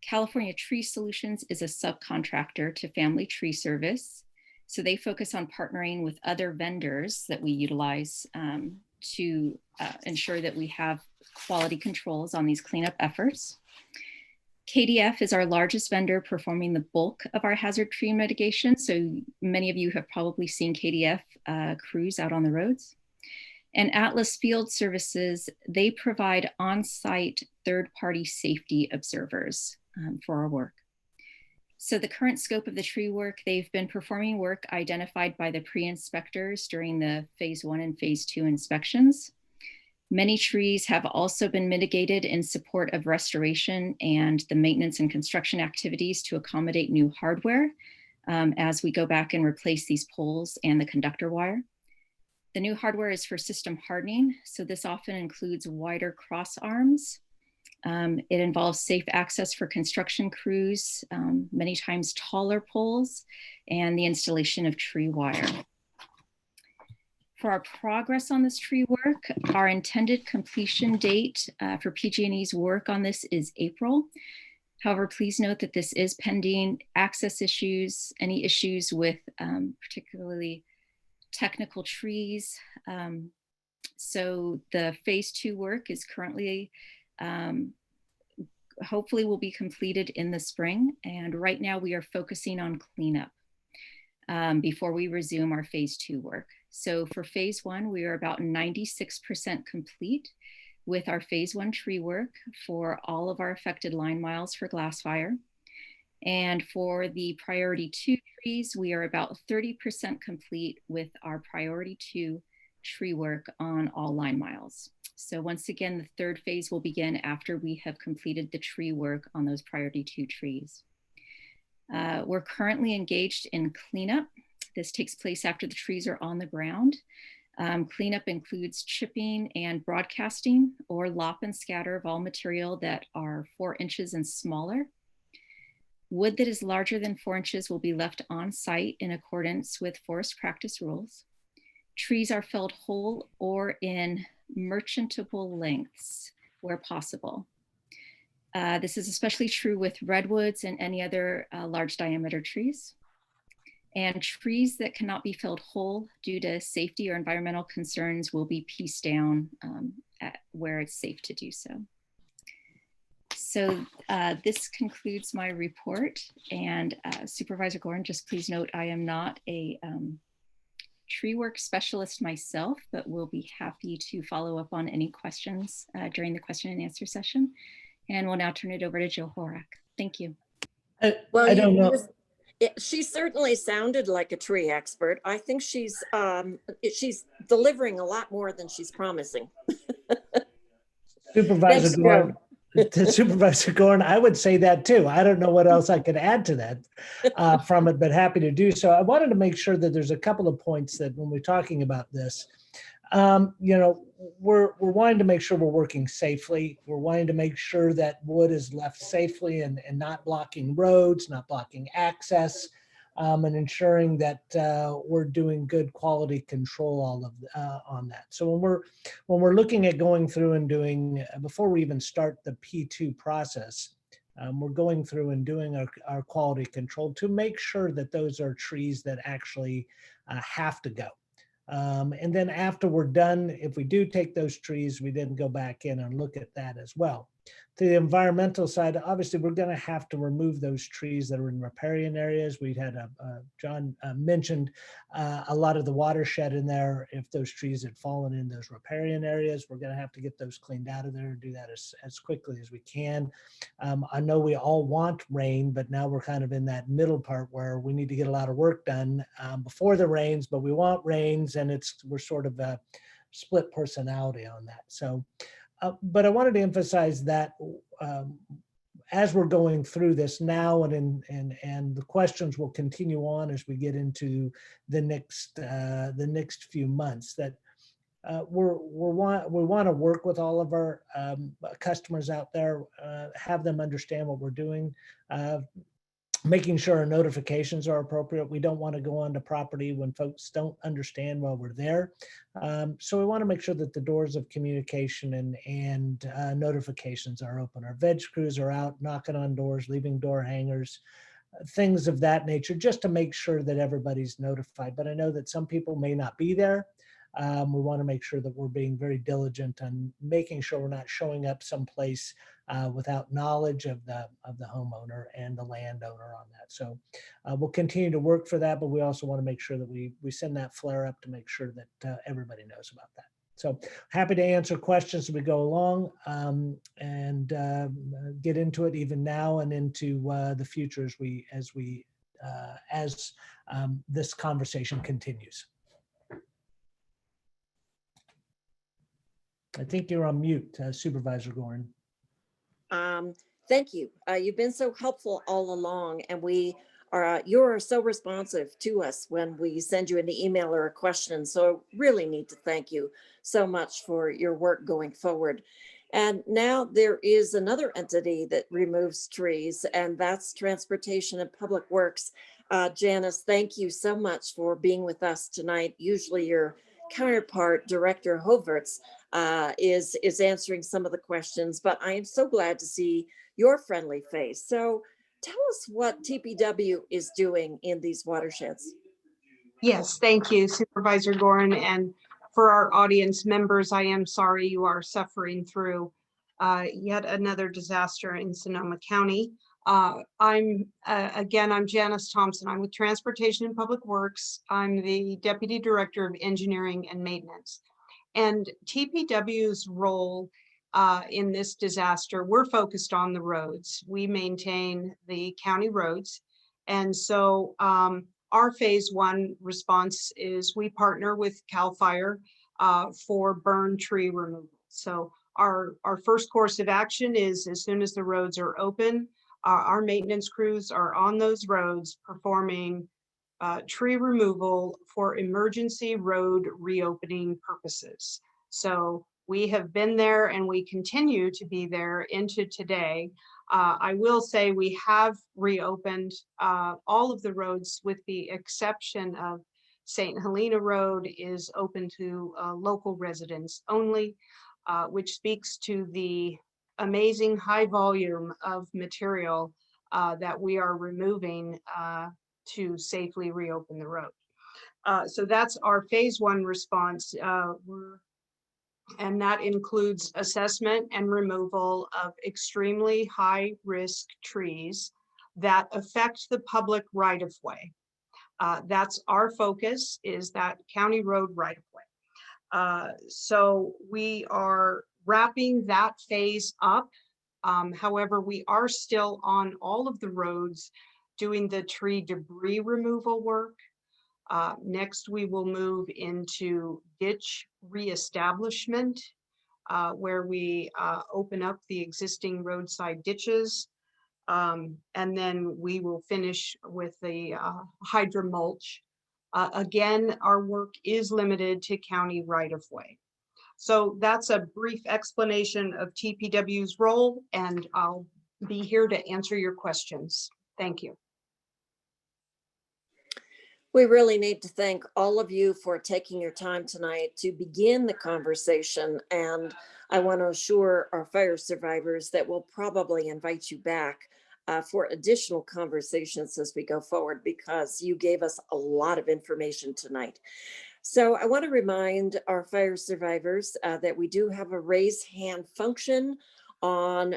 Speaker 9: California Tree Solutions is a subcontractor to Family Tree Service. So they focus on partnering with other vendors that we utilize to ensure that we have quality controls on these cleanup efforts. KDF is our largest vendor performing the bulk of our hazard tree mitigation. So many of you have probably seen KDF crews out on the roads. And Atlas Field Services, they provide on-site third-party safety observers for our work. So the current scope of the tree work, they've been performing work identified by the pre-inspectors during the phase 1 and phase 2 inspections. Many trees have also been mitigated in support of restoration and the maintenance and construction activities to accommodate new hardware as we go back and replace these poles and the conductor wire. The new hardware is for system hardening, so this often includes wider cross arms. It involves safe access for construction crews, many times taller poles, and the installation of tree wire. For our progress on this tree work, our intended completion date for PG&E's work on this is April. However, please note that this is pending access issues, any issues with particularly technical trees. So the phase 2 work is currently, hopefully will be completed in the spring. And right now we are focusing on cleanup before we resume our phase 2 work. So for phase 1, we are about 96% complete with our phase 1 tree work for all of our affected line miles for glass fire. And for the priority 2 trees, we are about 30% complete with our priority 2 tree work on all line miles. So once again, the third phase will begin after we have completed the tree work on those priority 2 trees. We're currently engaged in cleanup. This takes place after the trees are on the ground. Cleanup includes chipping and broadcasting or lop and scatter of all material that are 4 inches and smaller. Wood that is larger than 4 inches will be left on site in accordance with forest practice rules. Trees are felled whole or in merchantable lengths where possible. This is especially true with redwoods and any other large diameter trees. And trees that cannot be felled whole due to safety or environmental concerns will be pieced down at where it's safe to do so. So this concludes my report. And Supervisor Gorin, just please note, I am not a tree work specialist myself, but will be happy to follow up on any questions during the question and answer session. And we'll now turn it over to Joe Horak. Thank you.
Speaker 2: Well,
Speaker 8: I don't know.
Speaker 2: She certainly sounded like a tree expert. I think she's delivering a lot more than she's promising.
Speaker 8: Supervisor
Speaker 2: Thanks,
Speaker 8: Gorin, to Supervisor Gorin, I would say that too. I don't know what else I could add to that from it, but happy to do so. I wanted to make sure that there's a couple of points that when we're talking about this, you know, we're wanting to make sure we're working safely. We're wanting to make sure that wood is left safely and not blocking roads, not blocking access, and ensuring that we're doing good quality control all of on that. So when we're looking at going through and doing, before we even start the P2 process, we're going through and doing our quality control to make sure that those are trees that actually have to go. And then after we're done, if we do take those trees, we then go back in and look at that as well. To the environmental side, obviously, we're going to have to remove those trees that are in riparian areas. We had John mentioned a lot of the watershed in there. If those trees had fallen in those riparian areas, we're going to have to get those cleaned out of there and do that as quickly as we can. I know we all want rain, but now we're kind of in that middle part where we need to get a lot of work done before the rains, but we want rains, and we're sort of a split personality on that. So. But I wanted to emphasize that as we're going through this now, and the questions will continue on as we get into the next few months, that we want to work with all of our customers out there, have them understand what we're doing. Making sure our notifications are appropriate. We don't want to go onto property when folks don't understand while we're there. So we want to make sure that the doors of communication and notifications are open. Our veg crews are out knocking on doors, leaving door hangers, things of that nature, just to make sure that everybody's notified. But I know that some people may not be there. We want to make sure that we're being very diligent on making sure we're not showing up someplace without knowledge of the homeowner and the landowner on that. So we'll continue to work for that, but we also want to make sure that we send that flare up to make sure that everybody knows about that. So happy to answer questions as we go along and get into it even now and into the future as this conversation continues. I think you're on mute, Supervisor Gorin.
Speaker 2: Thank you. You've been so helpful all along, and you're so responsive to us when we send you an email or a question. So really need to thank you so much for your work going forward. And now there is another entity that removes trees, and that's Transportation and Public Works. Janice, thank you so much for being with us tonight. Usually your counterpart, Director Hoverts, is answering some of the questions, but I am so glad to see your friendly face. So tell us what TPW is doing in these watersheds.
Speaker 10: Yes, thank you, Supervisor Gorin. And for our audience members, I am sorry you are suffering through yet another disaster in Sonoma County. I'm Janice Thompson. I'm with Transportation and Public Works. I'm the Deputy Director of Engineering and Maintenance. And TPW's role in this disaster, we're focused on the roads. We maintain the county roads. And so our phase one response is we partner with CAL FIRE for burn tree removal. So our first course of action is as soon as the roads are open, our maintenance crews are on those roads performing tree removal for emergency road reopening purposes. So we have been there and we continue to be there into today. I will say we have reopened all of the roads with the exception of St. Helena Road is open to local residents only, which speaks to the amazing high volume of material that we are removing to safely reopen the road. So that's our phase one response. And that includes assessment and removal of extremely high-risk trees that affect the public right-of-way. That's our focus, is that county road right-of-way. So we are wrapping that phase up. However, we are still on all of the roads doing the tree debris removal work. Next, we will move into ditch reestablishment, where we open up the existing roadside ditches. And then we will finish with the hydro mulch. Again, our work is limited to county right-of-way. So that's a brief explanation of TPW's role, and I'll be here to answer your questions. Thank you.
Speaker 2: We really need to thank all of you for taking your time tonight to begin the conversation. And I want to assure our fire survivors that we'll probably invite you back for additional conversations as we go forward, because you gave us a lot of information tonight. So I want to remind our fire survivors that we do have a raise hand function on,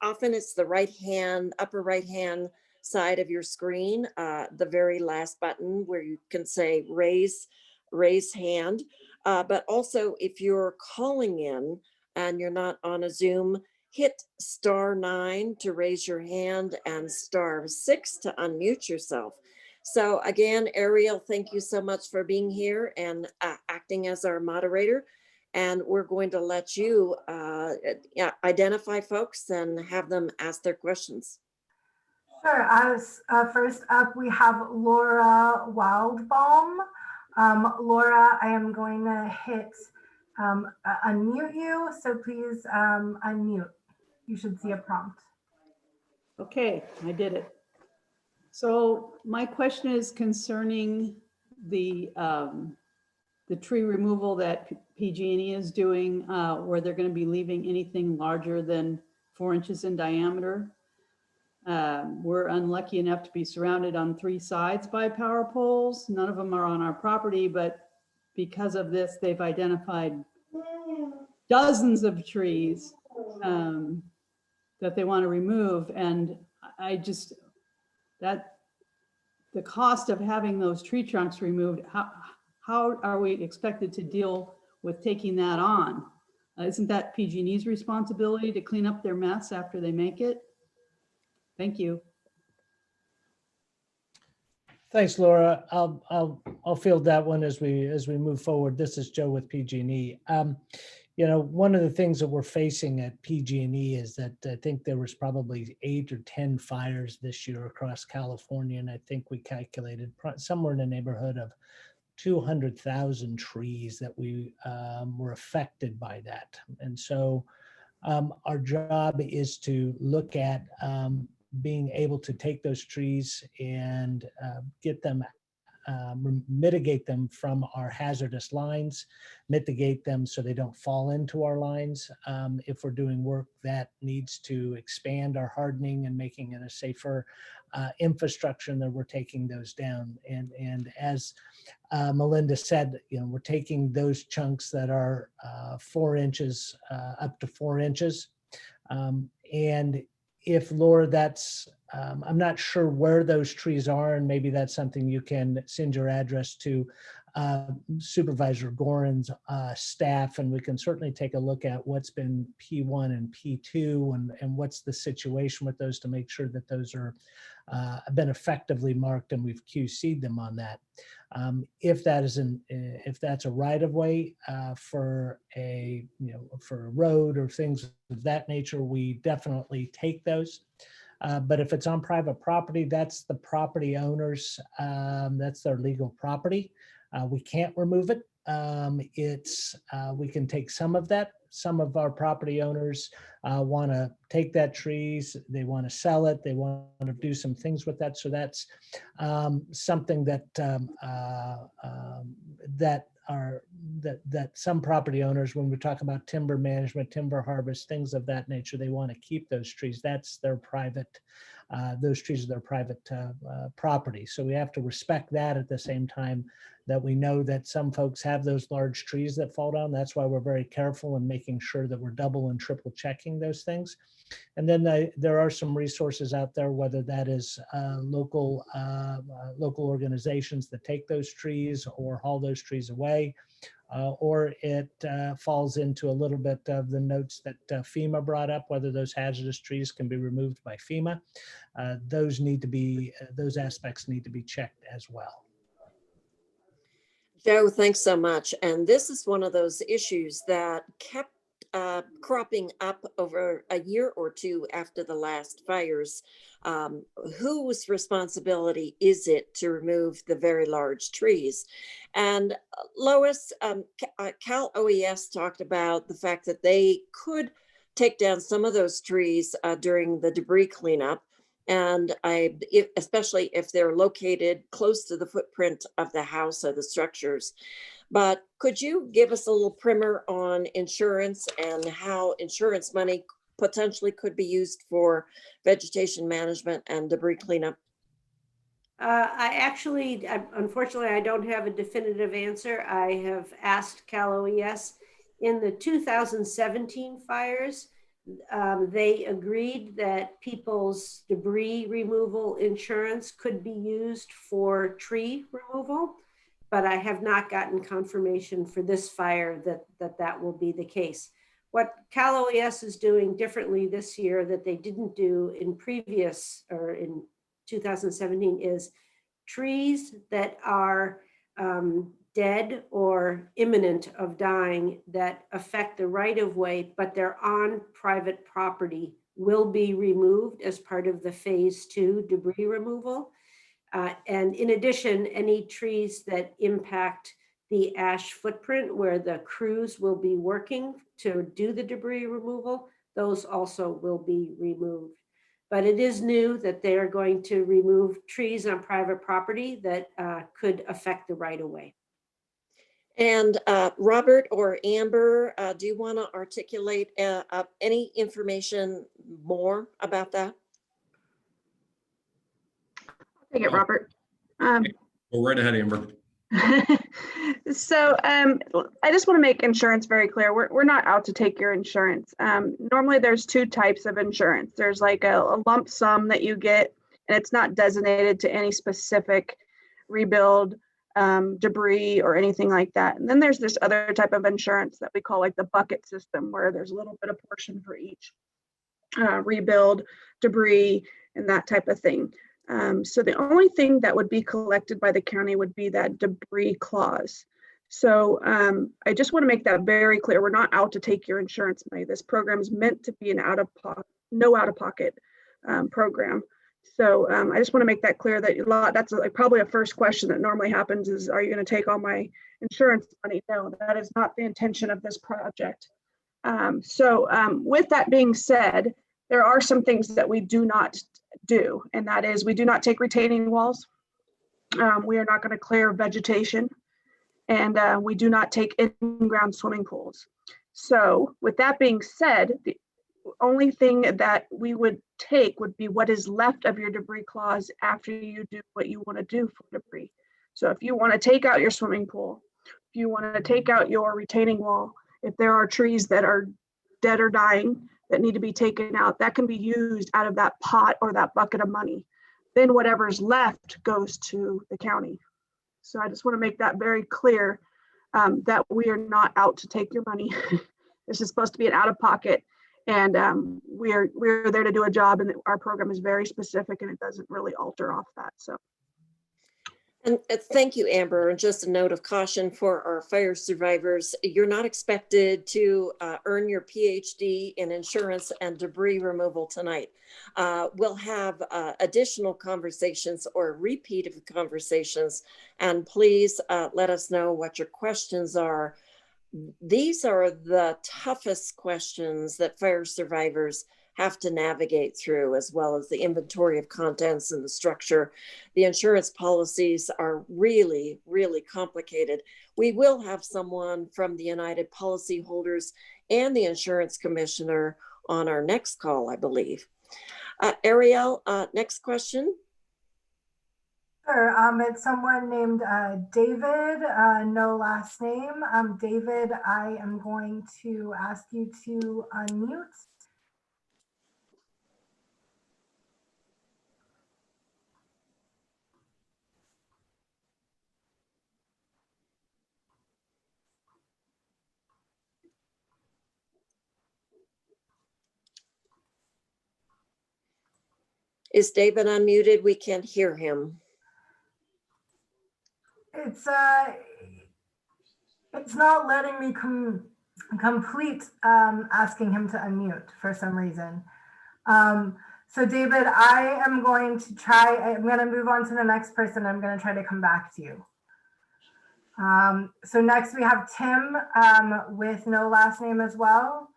Speaker 2: often it's the right hand, upper right hand side of your screen, the very last button where you can say raise hand. But also if you're calling in and you're not on a Zoom, hit *9 to raise your hand and *6 to unmute yourself. So again, Ariel, thank you so much for being here and acting as our moderator. And we're going to let you identify folks and have them ask their questions.
Speaker 3: Sure. First up, we have Laura Wildbaum. Laura, I am going to hit unmute you. So please unmute. You should see a prompt.
Speaker 11: Okay, I did it. So my question is concerning the tree removal that PG&E is doing, where they're going to be leaving anything larger than 4 inches in diameter. We're unlucky enough to be surrounded on 3 sides by power poles. None of them are on our property, but because of this, they've identified dozens of trees that they want to remove. And the cost of having those tree trunks removed, how are we expected to deal with taking that on? Isn't that PG&E's responsibility to clean up their mess after they make it? Thank you.
Speaker 8: Thanks, Laura. I'll field that one as we move forward. This is Joe with PG&E. One of the things that we're facing at PG&E is that I think there was probably 8 or 10 fires this year across California, and I think we calculated somewhere in the neighborhood of 200,000 trees that we were affected by that. And so our job is to look at being able to take those trees and get them, mitigate them from our hazardous lines, mitigate them so they don't fall into our lines. If we're doing work that needs to expand our hardening and making it a safer infrastructure, then we're taking those down. And as Melinda said, we're taking those chunks that are 4 inches up to 4 inches. And if, Laura, that's, I'm not sure where those trees are, and maybe that's something you can send your address to Supervisor Gorin's staff, and we can certainly take a look at what's been P1 and P2 and what's the situation with those to make sure that those are been effectively marked and we've QC'd them on that. If that's a right of way for a road or things of that nature, we definitely take those. But if it's on private property, that's the property owners. That's their legal property. We can't remove it. We can take some of that. Some of our property owners want to take that trees. They want to sell it. They want to do some things with that. So that's something that that that some property owners, when we talk about timber management, timber harvest, things of that nature, they want to keep those trees. That's their private, those trees are their private property. So we have to respect that at the same time that we know that some folks have those large trees that fall down. That's why we're very careful in making sure that we're double and triple checking those things. And then there are some resources out there, whether that is local organizations that take those trees or haul those trees away, or it falls into a little bit of the notes that FEMA brought up, whether those hazardous trees can be removed by FEMA. Those aspects need to be checked as well.
Speaker 2: Joe, thanks so much. And this is one of those issues that kept cropping up over a year or two after the last fires. Whose responsibility is it to remove the very large trees? And Lois, CalOES talked about the fact that they could take down some of those trees during the debris cleanup. And especially if they're located close to the footprint of the house or the structures. But could you give us a little primer on insurance and how insurance money potentially could be used for vegetation management and debris cleanup?
Speaker 6: Unfortunately, I don't have a definitive answer. I have asked CalOES in the 2017 fires. They agreed that people's debris removal insurance could be used for tree removal, but I have not gotten confirmation for this fire that will be the case. What CalOES is doing differently this year that they didn't do in previous or in 2017 is trees that are dead or imminent of dying that affect the right of way, but they're on private property, will be removed as part of the phase 2 debris removal. And in addition, any trees that impact the ash footprint where the crews will be working to do the debris removal, those also will be removed. But it is new that they are going to remove trees on private property that could affect the right of way.
Speaker 2: And Robert or Amber, do you want to articulate any information more about that?
Speaker 5: I'll take it, Robert.
Speaker 4: Go right ahead, Amber.
Speaker 5: So I just want to make insurance very clear. We're not out to take your insurance. Normally there's two types of insurance. There's like a lump sum that you get, and it's not designated to any specific rebuild, debris or anything like that. And then there's this other type of insurance that we call like the bucket system, where there's a little bit of portion for each rebuild, debris, and that type of thing. So the only thing that would be collected by the county would be that debris clause. So I just want to make that very clear. We're not out to take your insurance money. This program is meant to be an no out-of-pocket program. So I just want to make that clear that that's probably a first question that normally happens is, are you going to take all my insurance money? No, that is not the intention of this project. With that being said, there are some things that we do not do, and that is we do not take retaining walls. We are not going to clear vegetation, and we do not take in-ground swimming pools. So with that being said, the only thing that we would take would be what is left of your debris clause after you do what you want to do for debris. So if you want to take out your swimming pool, if you want to take out your retaining wall, if there are trees that are dead or dying that need to be taken out, that can be used out of that pot or that bucket of money. Then whatever's left goes to the county. So I just want to make that very clear, that we are not out to take your money. This is supposed to be an out-of-pocket, and we're there to do a job, and our program is very specific, and it doesn't really alter off that. So.
Speaker 2: And thank you, Amber. And just a note of caution for our fire survivors, you're not expected to earn your PhD in insurance and debris removal tonight. We'll have additional conversations or a repeat of conversations, and please let us know what your questions are. These are the toughest questions that fire survivors have to navigate through, as well as the inventory of contents and the structure. The insurance policies are really, really complicated. We will have someone from the United Policyholders and the Insurance Commissioner on our next call, I believe. Ariel, next question.
Speaker 3: Sure. It's someone named David, no last name. David, I am going to ask you to unmute.
Speaker 2: Is David unmuted? We can't hear him.
Speaker 3: It's not letting me complete asking him to unmute for some reason. So David, I am going to try, I'm going to move on to the next person. I'm going to try to come back to you. So next we have Tim with no last name as well.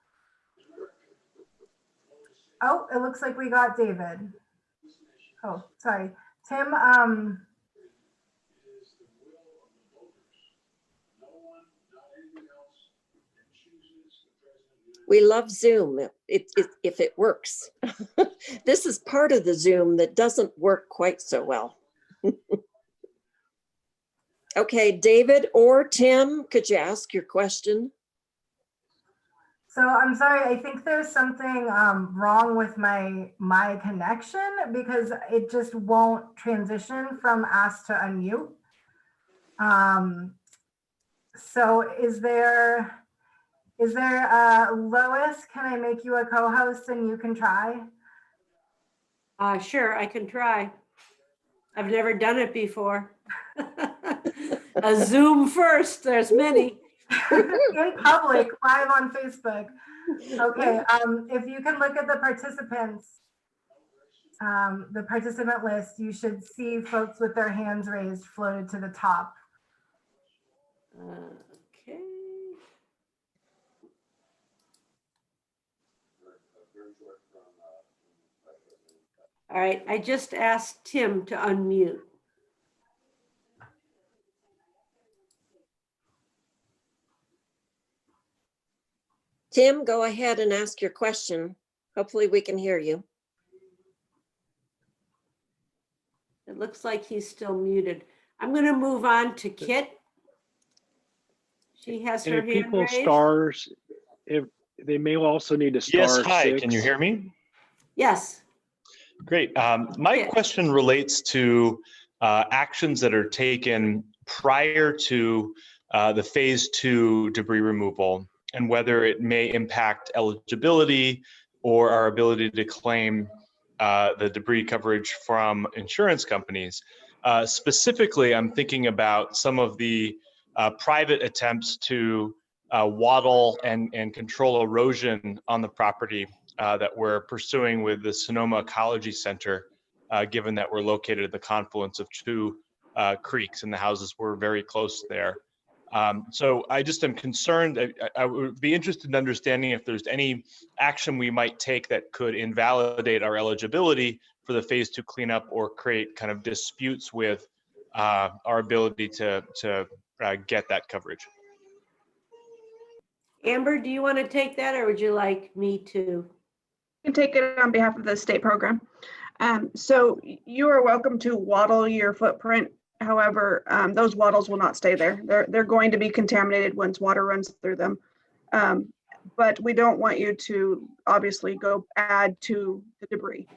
Speaker 3: Oh, it looks like we got David. Oh, sorry. Tim,
Speaker 2: we love Zoom if it works. This is part of the Zoom that doesn't work quite so well. Okay, David or Tim, could you ask your question?
Speaker 3: so I'm sorry, I think there's something wrong with my connection because it just won't transition from ask to unmute. So is there Lois, can I make you a co-host and you can try?
Speaker 6: Sure, I can try. I've never done it before. A Zoom first, there's many.
Speaker 3: In public, live on Facebook. Okay, if you can look at the participants, the participant list, you should see folks with their hands raised floated to the top.
Speaker 6: Okay. All right, I just asked Tim to unmute.
Speaker 2: Tim, go ahead and ask your question. Hopefully we can hear you.
Speaker 6: It looks like he's still muted. I'm going to move on to Kit. She has
Speaker 7: And
Speaker 6: her
Speaker 7: if
Speaker 6: hand
Speaker 7: people
Speaker 6: raised.
Speaker 7: stars, if they may also need to star
Speaker 12: Yes, hi,
Speaker 7: 6.
Speaker 12: can you hear me?
Speaker 6: Yes.
Speaker 12: Great. My question relates to actions that are taken prior to the phase 2 debris removal and whether it may impact eligibility or our ability to claim the debris coverage from insurance companies. Specifically, I'm thinking about some of the private attempts to wattle and control erosion on the property that we're pursuing with the Sonoma Ecology Center, given that we're located at the confluence of 2 creeks and the houses were very close there. So I just am concerned. I would be interested in understanding if there's any action we might take that could invalidate our eligibility for the phase 2 cleanup or create kind of disputes with our ability to get that coverage.
Speaker 6: Amber, do you want to take that or would you like me to?
Speaker 5: You can take it on behalf of the state program. So you are welcome to wattle your footprint. However, those wattles will not stay there. They're going to be contaminated once water runs through them. But we don't want you to obviously go add to the debris.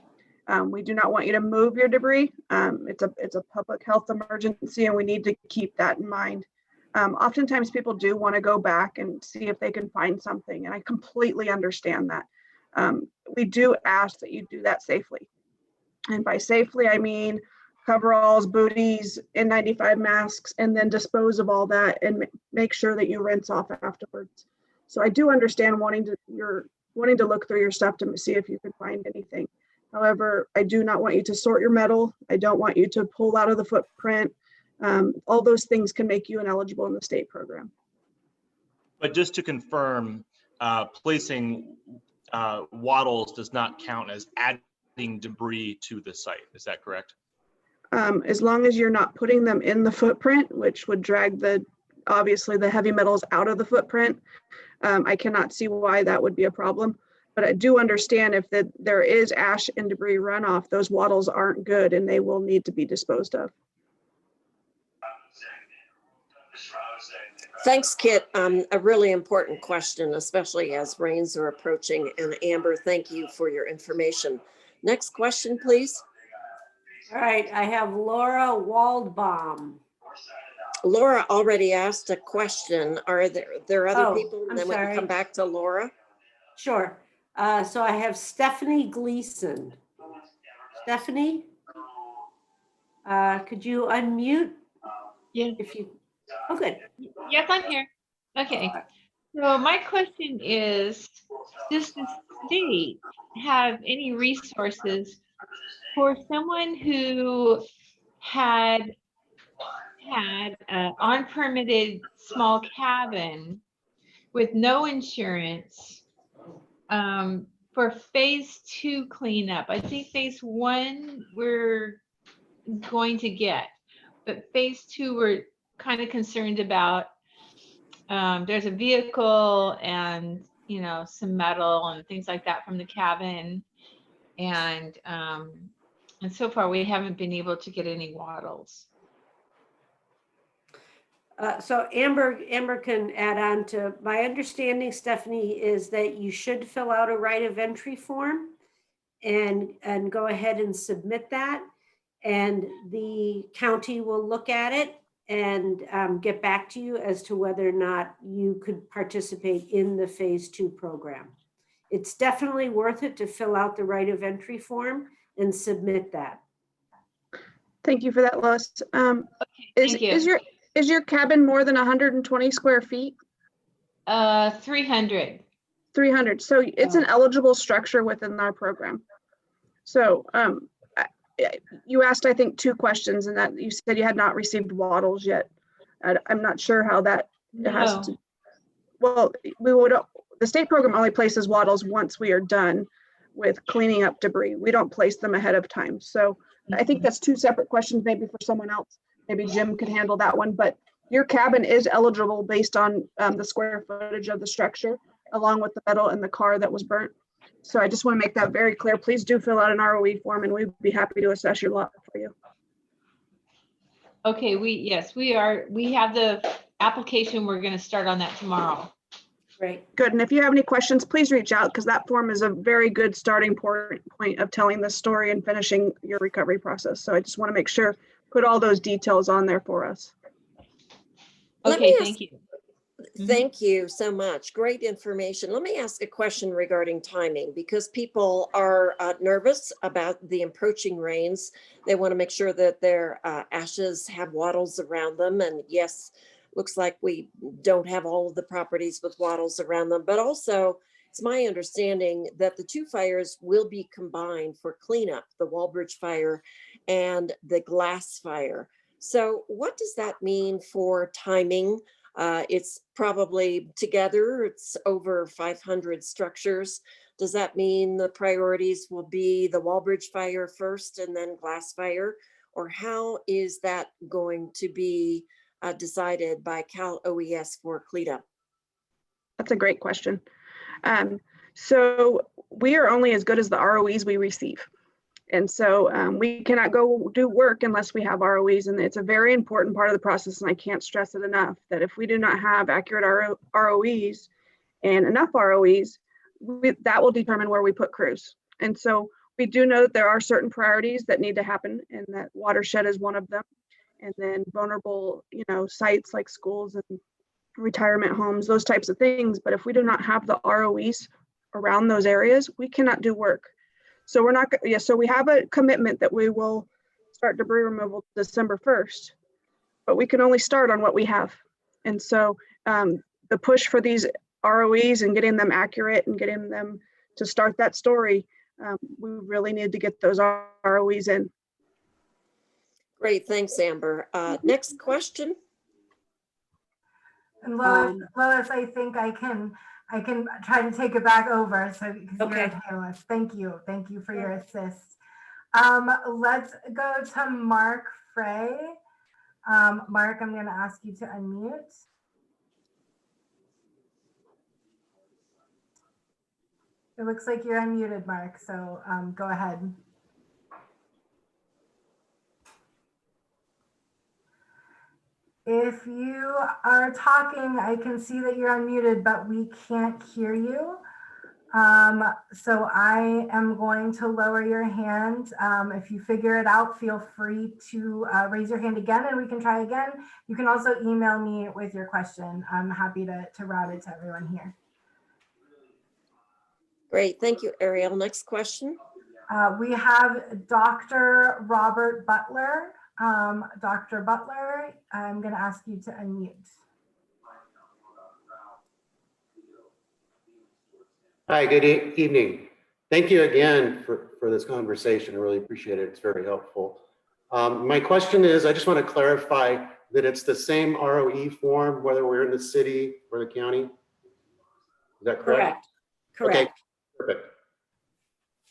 Speaker 5: We do not want you to move your debris. It's a public health emergency and we need to keep that in mind. Oftentimes people do want to go back and see if they can find something, and I completely understand that. We do ask that you do that safely. And by safely, I mean coveralls, booties, N95 masks, and then dispose of all that and make sure that you rinse off afterwards. So I do understand you're wanting to look through your stuff to see if you can find anything. However, I do not want you to sort your metal. I don't want you to pull out of the footprint. All those things can make you ineligible in the state program.
Speaker 12: But just to confirm, placing wattles does not count as adding debris to the site. Is that correct?
Speaker 5: As long as you're not putting them in the footprint, which would drag obviously the heavy metals out of the footprint, I cannot see why that would be a problem. But I do understand if there is ash and debris runoff, those wattles aren't good and they will need to be disposed of.
Speaker 2: Thanks, Kit. A really important question, especially as rains are approaching. And Amber, thank you for your information. Next question, please.
Speaker 6: All right, I have Laura Waldbaum.
Speaker 2: Laura already asked a question. Are there other
Speaker 6: Oh,
Speaker 2: people?
Speaker 6: I'm
Speaker 2: And then we can
Speaker 6: sorry.
Speaker 2: come back to Laura.
Speaker 6: Sure. So I have Stephanie Gleason. Stephanie, could you unmute?
Speaker 13: Yeah.
Speaker 6: If you, oh, good.
Speaker 13: Yes, I'm here. Okay. So my question is, does the state have any resources for someone who had an unpermitted small cabin with no insurance for phase 2 cleanup? I think phase 1 we're going to get, but phase 2 we're kind of concerned about. There's a vehicle and some metal and things like that from the cabin, and so far we haven't been able to get any wattles.
Speaker 6: So Amber can add on to my understanding, Stephanie, is that you should fill out a right of entry form and go ahead and submit that. And the county will look at it and get back to you as to whether or not you could participate in the phase 2 program. It's definitely worth it to fill out the right of entry form and submit that.
Speaker 5: Thank you for that, Lois.
Speaker 13: Okay, thank you.
Speaker 5: Is your cabin more than 120 square feet?
Speaker 13: 300.
Speaker 5: 300. So it's an eligible structure within our program. So you asked, I think, 2 questions, and that you said you had not received wattles yet. I'm not sure how that has to. Well, the state program only places wattles once we are done with cleaning up debris. We don't place them ahead of time. So I think that's 2 separate questions, maybe for someone else. Maybe Jim could handle that one, but your cabin is eligible based on the square footage of the structure, along with the metal and the car that was burnt. So I just want to make that very clear. Please do fill out an ROE form and we'd be happy to assess your lot for you.
Speaker 13: Okay, we have the application. We're going to start on that tomorrow.
Speaker 6: Great.
Speaker 5: Good. And if you have any questions, please reach out, because that form is a very good starting point of telling the story and finishing your recovery process. So I just want to make sure, put all those details on there for us.
Speaker 13: Okay, thank you.
Speaker 2: Thank you so much. Great information. Let me ask a question regarding timing, because people are nervous about the approaching rains. They want to make sure that their ashes have wattles around them. And yes, looks like we don't have all of the properties with wattles around them, but also it's my understanding that the 2 fires will be combined for cleanup, the Walbridge fire and the glass fire. So what does that mean for timing? It's probably together, it's over 500 structures. Does that mean the priorities will be the Walbridge fire first and then glass fire? Or how is that going to be decided by CalOES for cleanup?
Speaker 5: That's a great question. So we are only as good as the ROEs we receive. And so we cannot go do work unless we have ROEs. And it's a very important part of the process. And I can't stress it enough that if we do not have accurate ROEs and enough ROEs, that will determine where we put crews. And so we do know that there are certain priorities that need to happen, and that watershed is one of them. And then vulnerable, sites like schools and retirement homes, those types of things. But if we do not have the ROEs around those areas, we cannot do work. So we're not, so we have a commitment that we will start debris removal December 1st, but we can only start on what we have. And so the push for these ROEs and getting them accurate and getting them to start that story, we really need to get those ROEs in.
Speaker 2: Great, thanks, Amber. Next question.
Speaker 3: And Lois, I think I can I can try to take it back over. So because you're a
Speaker 2: Okay.
Speaker 3: panelist. Thank you. Thank you for your assist. Let's go to Mark Frey. Mark, I'm going to ask you to unmute. It looks like you're unmuted, Mark, so go ahead. If you are talking, I can see that you're unmuted, but we can't hear you. So I am going to lower your hand. If you figure it out, feel free to raise your hand again and we can try again. You can also email me with your question. I'm happy to route it to everyone here.
Speaker 2: Great. Thank you, Ariel. Next question.
Speaker 3: We have Dr. Robert Butler. Dr. Butler, I'm going to ask you to unmute.
Speaker 14: Hi, good evening. Thank you again for this conversation. I really appreciate it. It's very helpful. My question is, I just want to clarify that it's the same ROE form, whether we're in the city or the county. Is that correct?
Speaker 2: Correct.
Speaker 14: Okay, perfect.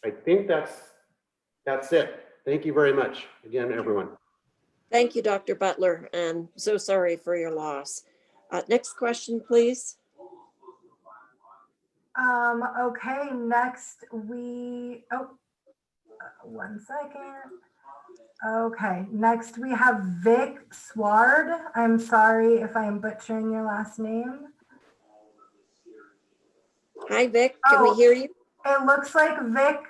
Speaker 14: I think that's it. Thank you very much again, everyone.
Speaker 2: Thank you, Dr. Butler, and so sorry for your loss. Next question, please.
Speaker 3: Okay, next one second. Okay, next we have Vic Sward. I'm sorry if I am butchering your last name.
Speaker 2: Hi, Vic, can we hear you?
Speaker 3: It looks like Vic,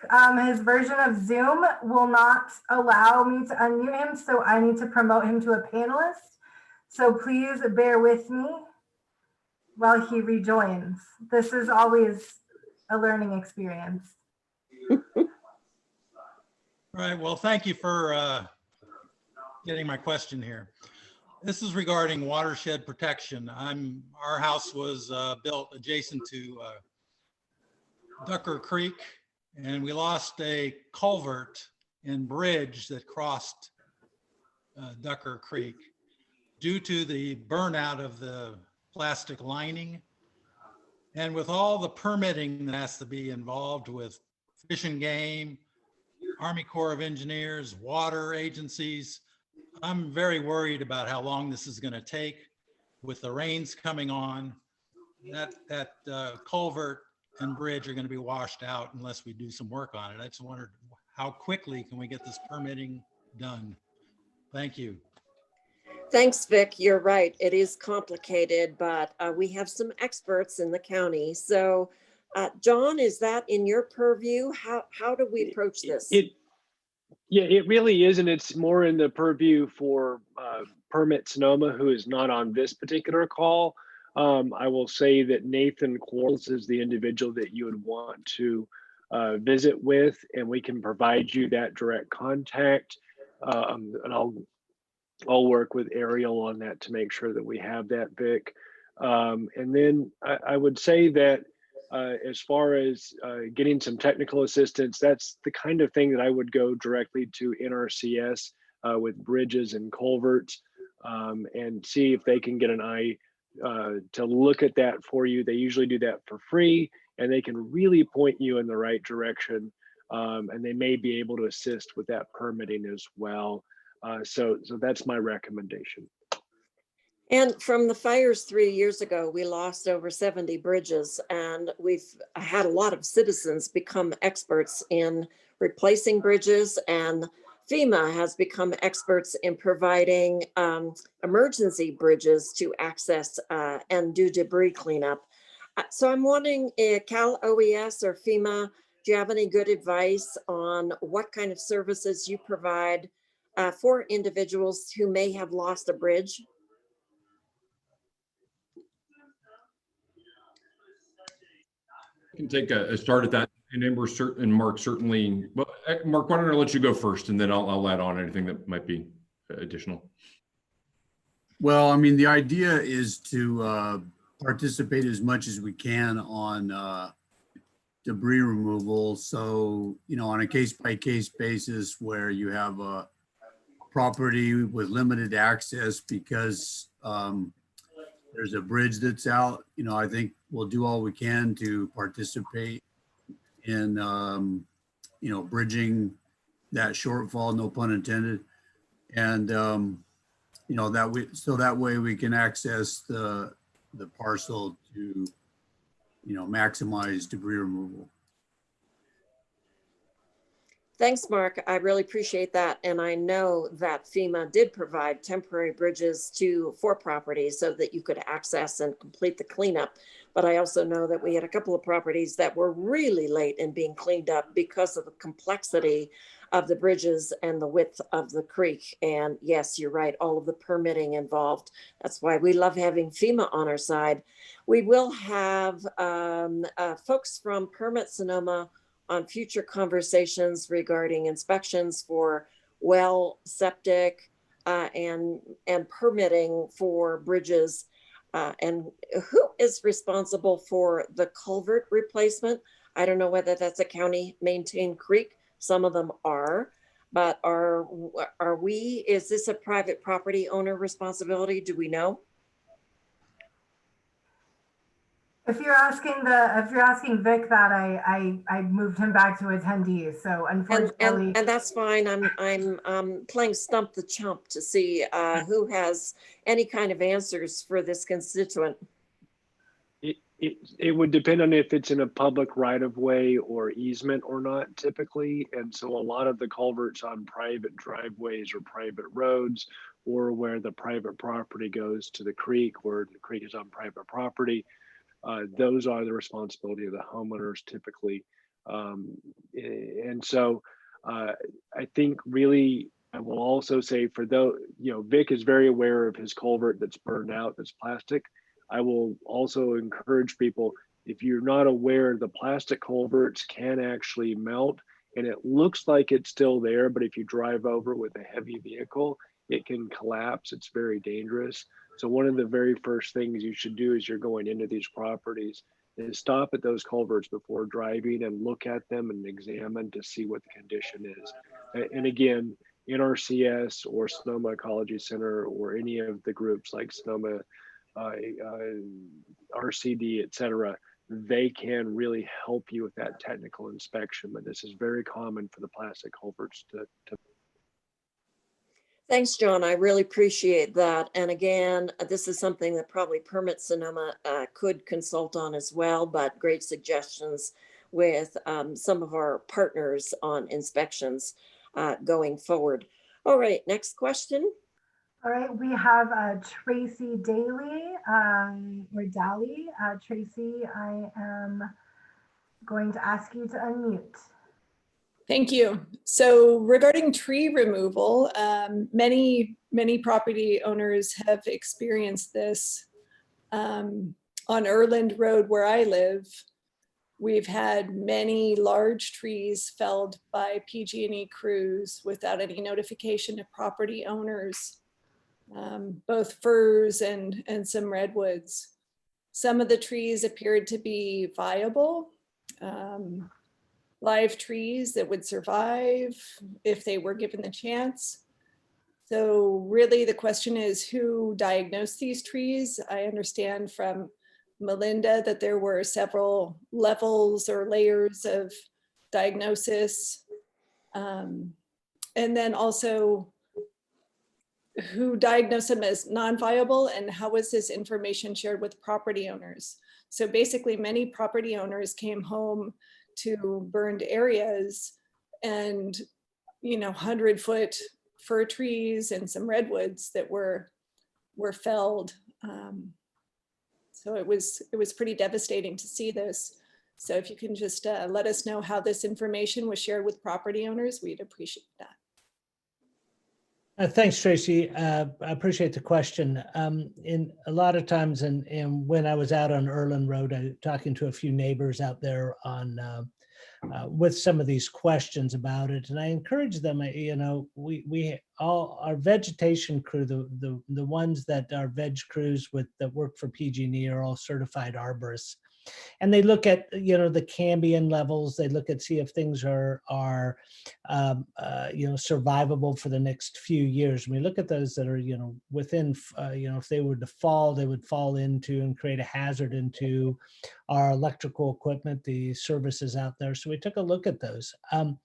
Speaker 3: his version of Zoom will not allow me to unmute him, so I need to promote him to a panelist. So please bear with me while he rejoins. This is always a learning experience.
Speaker 15: All right, well, thank you for getting my question here. This is regarding watershed protection. Our house was built adjacent to Ducker Creek, and we lost a culvert and bridge that crossed Ducker Creek due to the burnout of the plastic lining. And with all the permitting that has to be involved with Fish and Game, Army Corps of Engineers, water agencies, I'm very worried about how long this is going to take with the rains coming on. That culvert and bridge are going to be washed out unless we do some work on it. I just wondered how quickly can we get this permitting done? Thank you.
Speaker 2: Thanks, Vic. You're right. It is complicated, but we have some experts in the county. So, John, is that in your purview? How do we approach this?
Speaker 7: Yeah, it really is, and it's more in the purview for Permit Sonoma, who is not on this particular call. I will say that Nathan Quarles is the individual that you would want to visit with, and we can provide you that direct contact. And I'll work with Ariel on that to make sure that we have that, Vic. And then I would say that as far as getting some technical assistance, that's the kind of thing that I would go directly to NRCS with bridges and culverts and see if they can get an eye to look at that for you. They usually do that for free, and they can really point you in the right direction. And they may be able to assist with that permitting as well. So that's my recommendation.
Speaker 2: And from the fires 3 years ago, we lost over 70 bridges, and we've had a lot of citizens become experts in replacing bridges, and FEMA has become experts in providing emergency bridges to access and do debris cleanup. So I'm wondering, CalOES or FEMA, do you have any good advice on what kind of services you provide for individuals who may have lost a bridge?
Speaker 4: I can take a start at that, and then we're certain, Mark certainly. Well, Mark, why don't I let you go first, and then I'll add on anything that might be additional.
Speaker 1: Well, I mean, the idea is to participate as much as we can on debris removal. So, you know, on a case-by-case basis where you have a property with limited access because there's a bridge that's out, you know, I think we'll do all we can to participate in, you know, bridging that shortfall, no pun intended. And, you know, that way we can access the parcel to, you know, maximize debris removal.
Speaker 2: Thanks, Mark. I really appreciate that. And I know that FEMA did provide temporary bridges for properties so that you could access and complete the cleanup. But I also know that we had a couple of properties that were really late in being cleaned up because of the complexity of the bridges and the width of the creek. And yes, you're right, all of the permitting involved. That's why we love having FEMA on our side. We will have folks from Permit Sonoma on future conversations regarding inspections for well, septic, and permitting for bridges. And who is responsible for the culvert replacement? I don't know whether that's a county maintained creek. Some of them are, but is this a private property owner responsibility? Do we know?
Speaker 3: If you're asking Vic that, I moved him back to attendees. So unfortunately,
Speaker 2: and that's fine. I'm playing stump the chump to see who has any kind of answers for this constituent.
Speaker 7: It would depend on if it's in a public right of way or easement or not typically. And so a lot of the culverts on private driveways or private roads, or where the private property goes to the creek, where the creek is on private property, those are the responsibility of the homeowners typically. And so I think really, I will also say for those, you know, Vic is very aware of his culvert that's burned out, that's plastic. I will also encourage people, if you're not aware, the plastic culverts can actually melt, and it looks like it's still there, but if you drive over with a heavy vehicle, it can collapse. It's very dangerous. So one of the very first things you should do as you're going into these properties is stop at those culverts before driving and look at them and examine to see what the condition is. And again, NRCS or Sonoma Ecology Center or any of the groups like Sonoma RCD, et cetera, they can really help you with that technical inspection. But this is very common for the plastic culverts to.
Speaker 2: Thanks, John. I really appreciate that. And again, this is something that probably Permit Sonoma could consult on as well, but great suggestions with some of our partners on inspections going forward. All right, next question.
Speaker 3: all right, we have Tracy Daly or Daly. Tracy, I am going to ask you to unmute.
Speaker 16: Thank you. So regarding tree removal, many property owners have experienced this. On Erland Road, where I live, we've had many large trees felled by PG&E crews without any notification to property owners, both firs and some redwoods. Some of the trees appeared to be viable. Live trees that would survive if they were given the chance. So really the question is, who diagnosed these trees? I understand from Melinda that there were several levels or layers of diagnosis. And then also who diagnosed them as non-viable, and how was this information shared with property owners? So basically many property owners came home to burned areas and, 100-foot fir trees and some redwoods that were felled. So it was pretty devastating to see this. So if you can just let us know how this information was shared with property owners, we'd appreciate that.
Speaker 8: Thanks, Tracy. I appreciate the question. In a lot of times, and when I was out on Erland Road, I talking to a few neighbors out there on with some of these questions about it, and I encourage them. We all our vegetation crew, the ones that are veg crews that work for PG&E are all certified arborists, And they look at, the cambium levels. They look at, see if things are survivable for the next few years. When we look at those that are, within, if they were to fall, they would fall into and create a hazard into our electrical equipment, the services out there. So we took a look at those, and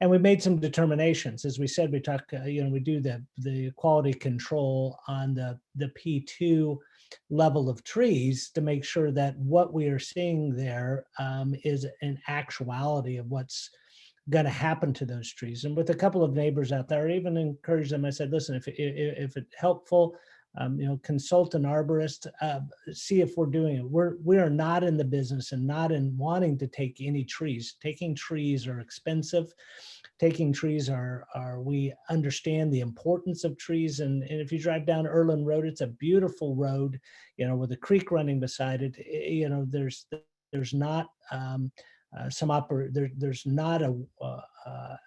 Speaker 8: we made some determinations. As we said, we we do the quality control on the P2 level of trees to make sure that what we are seeing there is an actuality of what's going to happen to those trees. And with a couple of neighbors out there, I even encouraged them. I said, listen, if it's helpful, consult an arborist, see if we're doing it. We are not in the business and not in wanting to take any trees. Taking trees are expensive. Taking trees we understand the importance of trees. And if you drive down Erland Road, it's a beautiful road, with a creek running beside it. There's not there's not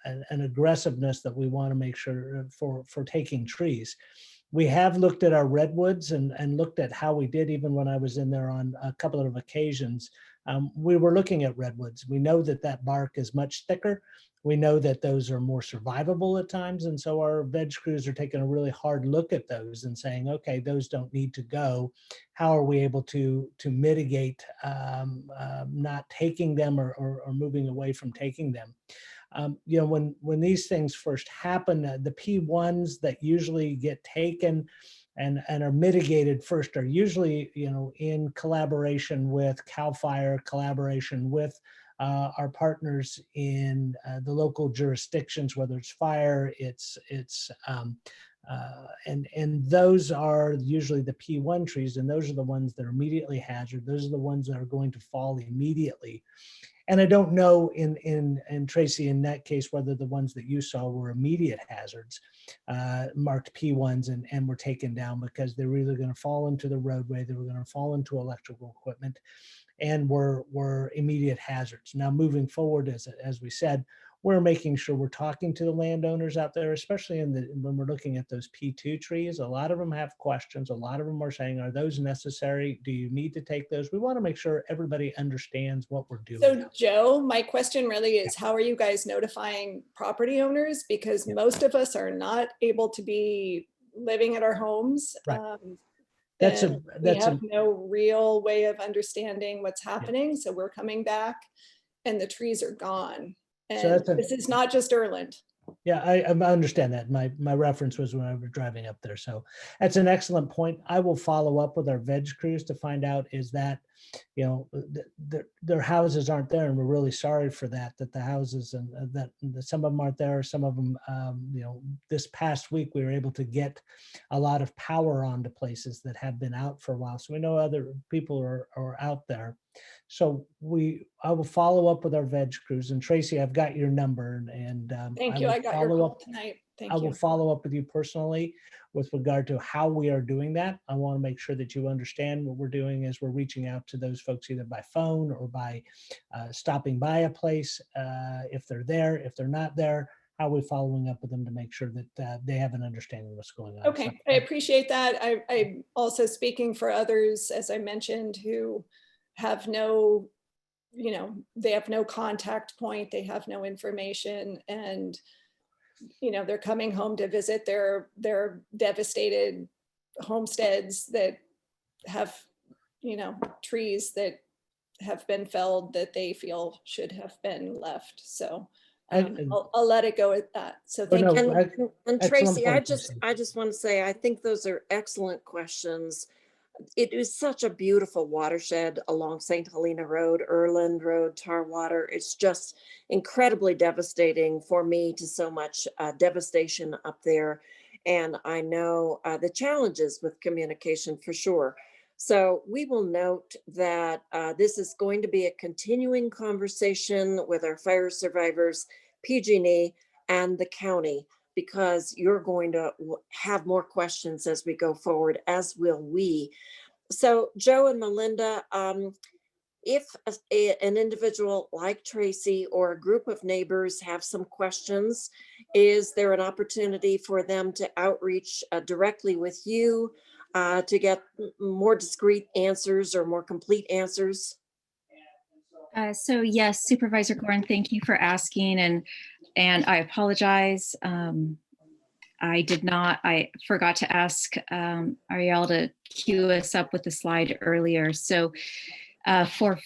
Speaker 8: an aggressiveness that we want to make sure for taking trees. We have looked at our redwoods and looked at how we did, even when I was in there on a couple of occasions. We were looking at redwoods. We know that bark is much thicker. We know that those are more survivable at times. And so our veg crews are taking a really hard look at those and saying, okay, those don't need to go. How are we able to mitigate not taking them or moving away from taking them? When these things first happen, the P1s that usually get taken and are mitigated first are usually, in collaboration with CAL FIRE, collaboration with our partners in the local jurisdictions, whether it's fire, and those are usually the P1 trees, and those are the ones that are immediately hazard. Those are the ones that are going to fall immediately. And I don't know in Tracy, in that case, whether the ones that you saw were immediate hazards, marked P1s and were taken down because they were either going to fall into the roadway, they were going to fall into electrical equipment, and were immediate hazards. Now, moving forward, as we said, we're making sure we're talking to the landowners out there, especially when we're looking at those P2 trees. A lot of them have questions. A lot of them are saying, are those necessary? Do you need to take those? We want to make sure everybody understands what we're doing.
Speaker 16: So Joe, my question really is, how are you guys notifying property owners? Because most of us are not able to be living at our homes.
Speaker 8: Right.
Speaker 16: We have no real way of understanding what's happening. Yeah. So we're coming back and the trees are gone. And this is not just Erland.
Speaker 8: Yeah, I understand that. My reference was when I was driving up there. So that's an excellent point. I will follow up with our veg crews to find out, is that, their houses aren't there. And we're really sorry for that the houses and that some of them aren't there. Some of them, this past week, we were able to get a lot of power onto places that have been out for a while. So we know other people are out there. So I will follow up with our veg crews. And Tracy, I've got your number, and
Speaker 16: thank you. I got your call tonight. Thank you.
Speaker 8: I will follow up with you personally with regard to how we are doing that. I want to make sure that you understand what we're doing as we're reaching out to those folks either by phone or by stopping by a place. If they're there, if they're not there, how are we following up with them to make sure that they have an understanding of what's going on?
Speaker 16: Okay, I appreciate that. I'm also speaking for others, as I mentioned, who have no, they have no contact point, they have no information, and they're coming home to visit their devastated homesteads that have, trees that have been felled that they feel should have been left. So I'll let it go at that. So thank you.
Speaker 2: And Tracy, I just want to say, I think those are excellent questions. It is such a beautiful watershed along St. Helena Road, Erland Road, Tarwater. It's just incredibly devastating for me to so much devastation up there. And I know the challenges with communication for sure. So we will note that this is going to be a continuing conversation with our fire survivors, PG&E, and the county, because you're going to have more questions as we go forward, as will we. So Joe and Melinda, if an individual like Tracy or a group of neighbors have some questions, is there an opportunity for them to outreach directly with you to get more discrete answers or more complete answers?
Speaker 9: So yes, Supervisor Gorin, thank you for asking, and I apologize. I forgot to ask Ariel to cue us up with the slide earlier. So for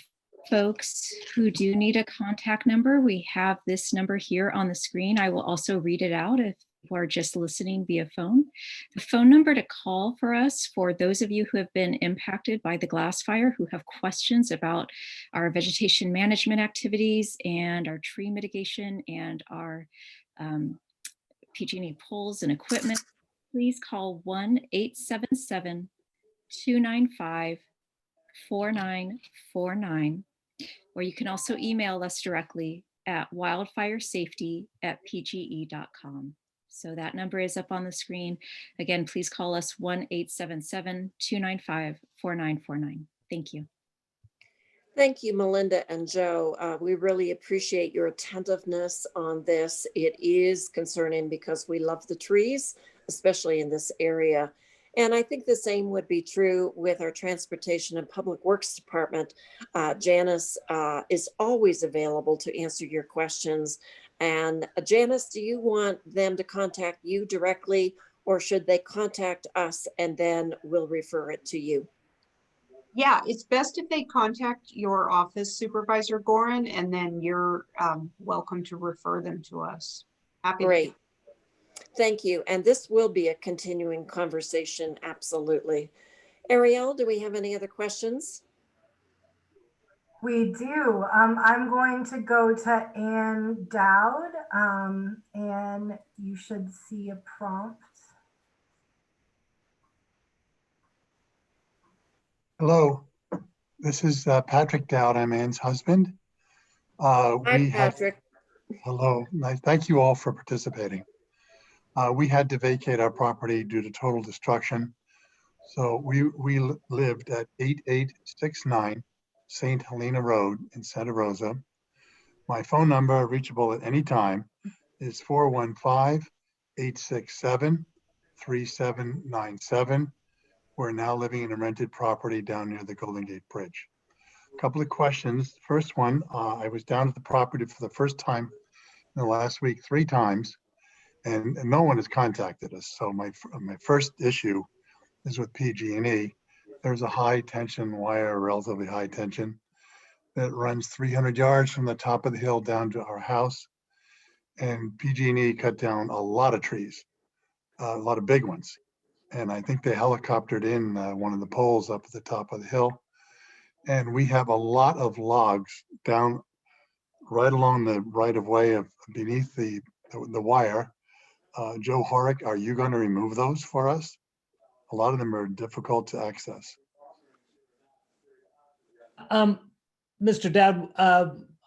Speaker 9: folks who do need a contact number, we have this number here on the screen. I will also read it out if people are just listening via phone. The phone number to call for us, for those of you who have been impacted by the glass fire, who have questions about our vegetation management activities and our tree mitigation and our PG&E poles and equipment, please call 1-877-295-4949, or you can also email us directly at wildfiresafety@pge.com. So that number is up on the screen. Again, please call us 1-877-295-4949. Thank you.
Speaker 2: Thank you, Melinda and Joe. We really appreciate your attentiveness on this. It is concerning because we love the trees, especially in this area. And I think the same would be true with our Transportation and Public Works Department. Janice is always available to answer your questions. And Janice, do you want them to contact you directly, or should they contact us and then we'll refer it to you?
Speaker 10: Yeah, it's best if they contact your office, Supervisor Gorin, and then you're welcome to refer them to us. Happy
Speaker 2: Great. Thank you. And this will be a continuing conversation, absolutely. Ariel, do we have any other questions?
Speaker 3: We do. I'm going to go to Ann Dowd, and you should see a prompt.
Speaker 17: Hello, this is Patrick Dowd. I'm Ann's husband.
Speaker 2: Hi, Patrick.
Speaker 17: Hello, thank you all for participating. We had to vacate our property due to total destruction. So we lived at 8869 St. Helena Road in Santa Rosa. My phone number, reachable at any time, is 415-867-3797. We're now living in a rented property down near the Golden Gate Bridge. A couple of questions. First one, I was down at the property for the first time in the last week 3 times, and no one has contacted us. So my first issue is with PG&E. There's a high tension wire, relatively high tension, that runs 300 yards from the top of the hill down to our house. And PG&E cut down a lot of trees, a lot of big ones. And I think they helicoptered in one of the poles up at the top of the hill. And we have a lot of logs down right along the right of way of beneath the wire. Joe Horak, are you going to remove those for us? A lot of them are difficult to access.
Speaker 8: Mr. Dowd,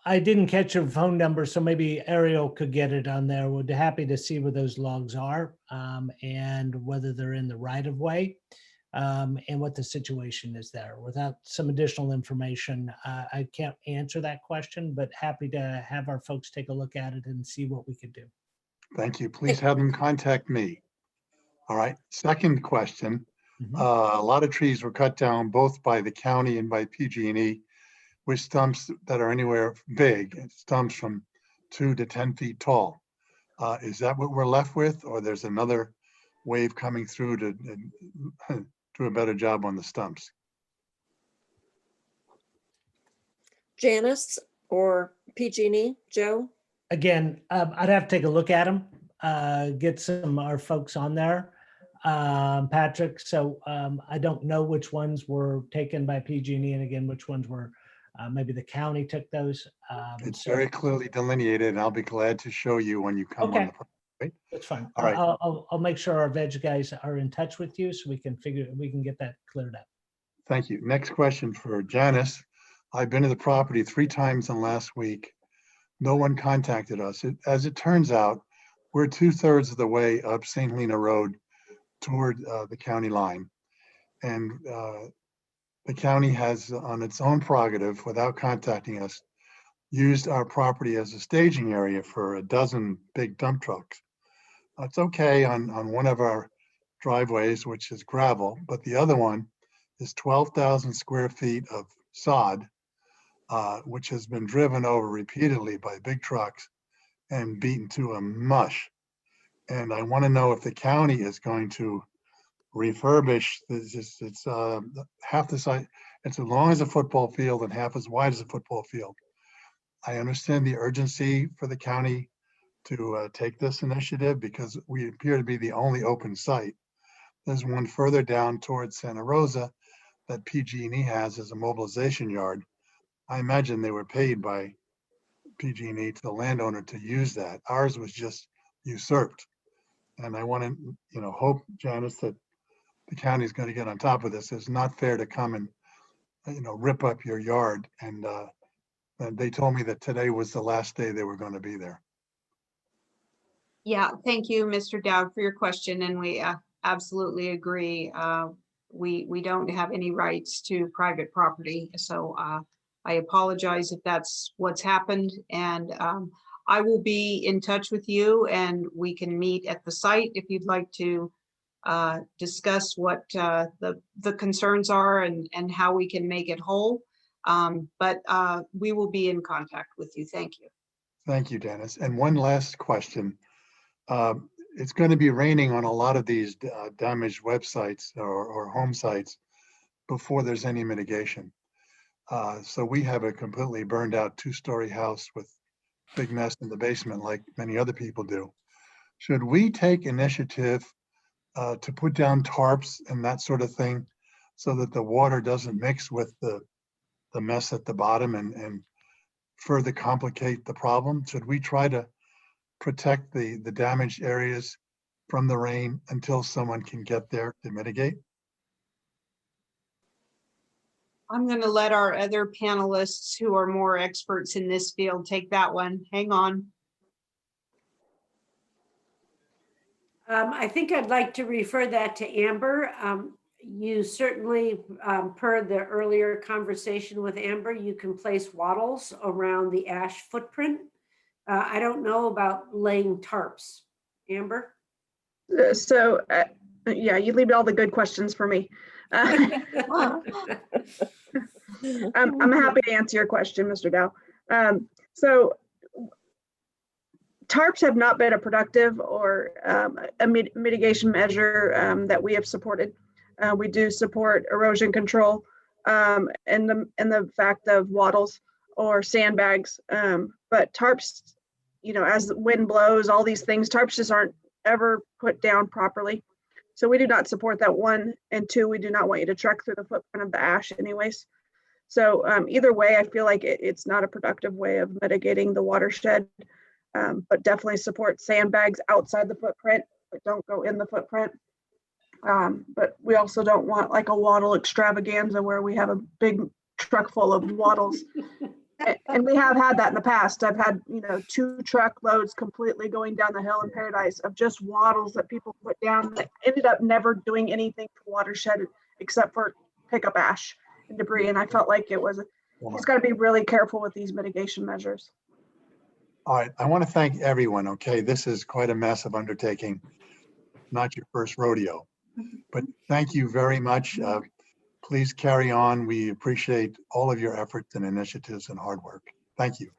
Speaker 8: I didn't catch your phone number, so maybe Ariel could get it on there. We'd be happy to see where those logs are, and whether they're in the right of way, and what the situation is there. Without some additional information, I can't answer that question, but happy to have our folks take a look at it and see what we could do.
Speaker 17: Thank you. Please have them contact me. All right. Second question. A lot of trees were cut down both by the county and by PG&E with stumps that are anywhere big, stumps from 2 to 10 feet tall. Is that what we're left with, or there's another wave coming through to do a better job on the stumps?
Speaker 2: Janice or PG&E, Joe?
Speaker 8: Again, I'd have to take a look at them, get some our folks on there, Patrick. So I don't know which ones were taken by PG&E, and again, which ones were maybe the county took those.
Speaker 17: It's very clearly delineated, and I'll be glad to show you when you come on the property. Right?
Speaker 8: That's fine.
Speaker 17: All right.
Speaker 8: I'll make sure our veg guys are in touch with you so we can get that cleared up.
Speaker 17: Thank you. Next question for Janice. I've been to the property 3 times in the last week. No one contacted us. As it turns out, we're 2/3 of the way up St. Helena Road toward the county line. And the county has, on its own prerogative, without contacting us, used our property as a staging area for a dozen big dump trucks. It's okay on one of our driveways, which is gravel, but the other one is 12,000 square feet of sod which has been driven over repeatedly by big trucks and beaten to a mush. And I want to know if the county is going to refurbish. It's half the size. It's as long as a football field and half as wide as a football field. I understand the urgency for the county to take this initiative because we appear to be the only open site. There's one further down towards Santa Rosa that PG&E has as a mobilization yard. I imagine they were paid by PG&E to the landowner to use that. Ours was just usurped. And I want to, hope, Janice, that the county is going to get on top of this. It's not fair to come and, rip up your yard. And they told me that today was the last day they were going to be there.
Speaker 10: Yeah, thank you, Mr. Dowd, for your question, and we absolutely agree. We don't have any rights to private property, so I apologize if that's what's happened, and I will be in touch with you, and we can meet at the site if you'd like to discuss what the concerns are and how we can make it whole. But we will be in contact with you. Thank you.
Speaker 17: Thank you, Dennis. And one last question. It's going to be raining on a lot of these damaged websites or home sites before there's any mitigation. So we have a completely burned out 2-story house with big mess in the basement like many other people do. Should we take initiative to put down tarps and that sort of thing so that the water doesn't mix with the mess at the bottom and further complicate the problem? Should we try to protect the damaged areas from the rain until someone can get there to mitigate?
Speaker 10: I'm going to let our other panelists who are more experts in this field take that one. Hang on.
Speaker 6: I think I'd like to refer that to Amber. You certainly, per the earlier conversation with Amber, you can place wattles around the ash footprint. I don't know about laying tarps. Amber?
Speaker 5: Yeah, you leave all the good questions for me. I'm happy to answer your question, Mr. Dow. So tarps have not been a productive or a mitigation measure that we have supported. We do support erosion control and the fact of wattles or sandbags, but tarps, as the wind blows, all these things, tarps just aren't ever put down properly. So we do not support that, 1, and 2, we do not want you to trek through the footprint of the ash anyways. So either way, I feel like it's not a productive way of mitigating the watershed, but definitely support sandbags outside the footprint, but don't go in the footprint. But we also don't want like a wattle extravaganza where we have a big truck full of wattles. And we have had that in the past. I've had, 2 truckloads completely going down the hill in Paradise of just wattles that people put down that ended up never doing anything for watershed except for pick up ash and debris. And I felt like he's got to be really careful with these mitigation measures.
Speaker 17: All right, I want to thank everyone. Okay, this is quite a massive undertaking, not your first rodeo, but thank you very much. Please carry on. We appreciate all of your efforts and initiatives and hard work. Thank you.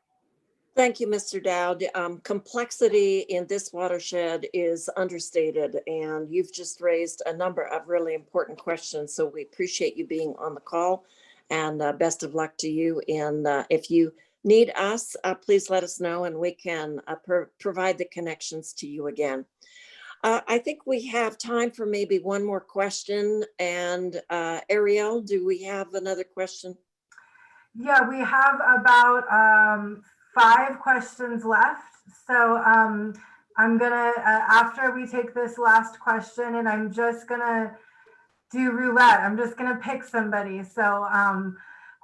Speaker 2: Thank you, Mr. Dowd. Complexity in this watershed is understated, and you've just raised a number of really important questions. So we appreciate you being on the call, and best of luck to you. And if you need us, please let us know, and we can provide the connections to you again. I think we have time for maybe one more question. And Ariel, do we have another question?
Speaker 3: Yeah, we have about 5 questions left. So I'm gonna, after we take this last question, and I'm just gonna do roulette. I'm just gonna pick somebody. So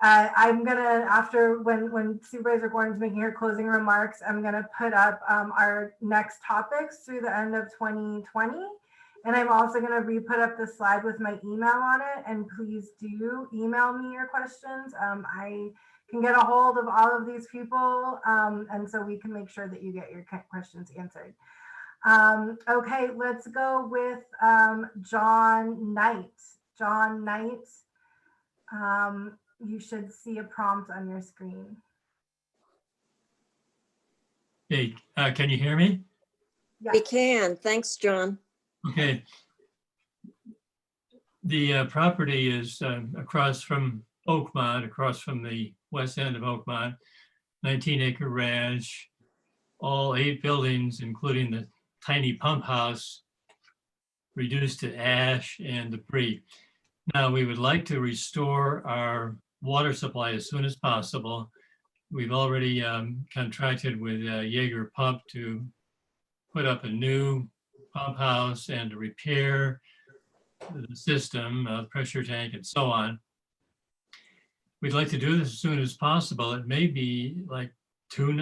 Speaker 3: I'm gonna, after when Supervisor Gordon's making her closing remarks, I'm gonna put up our next topics through the end of 2020. And I'm also gonna re-put up the slide with my email on it. And please do email me your questions. I can get a hold of all of these people. And so we can make sure that you get your questions answered. Okay, let's go with John Knight. John Knight. you should see a prompt on your screen.
Speaker 18: Hey, can you hear me?
Speaker 3: Yes.
Speaker 2: We can. Thanks, John.
Speaker 18: Okay. The property is across from Oakmont, across from the west end of Oakmont, 19-acre ranch, all 8 buildings, including the tiny pump house, reduced to ash and debris. Now, we would like to restore our water supply as soon as possible. We've already contracted with Jaeger Pump to put up a new pump house and to repair the system, pressure tank and so on. We'd like to do this as soon as possible. It may be like 2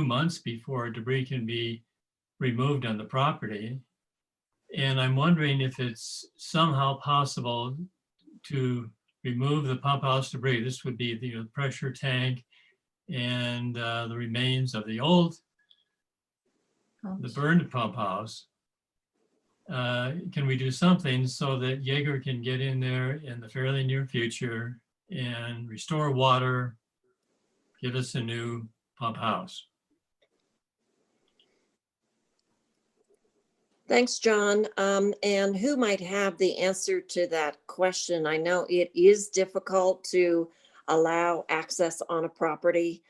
Speaker 18: months before debris can be removed on the property. And I'm wondering if it's somehow possible to remove the pump house debris. This would be the pressure tank and the remains of the burned pump house. Can we do something so that Jaeger can get in there in the fairly near future and restore water, give us a new pump house?
Speaker 2: Thanks, John. And who might have the answer to that question? I know it is difficult to allow access on a property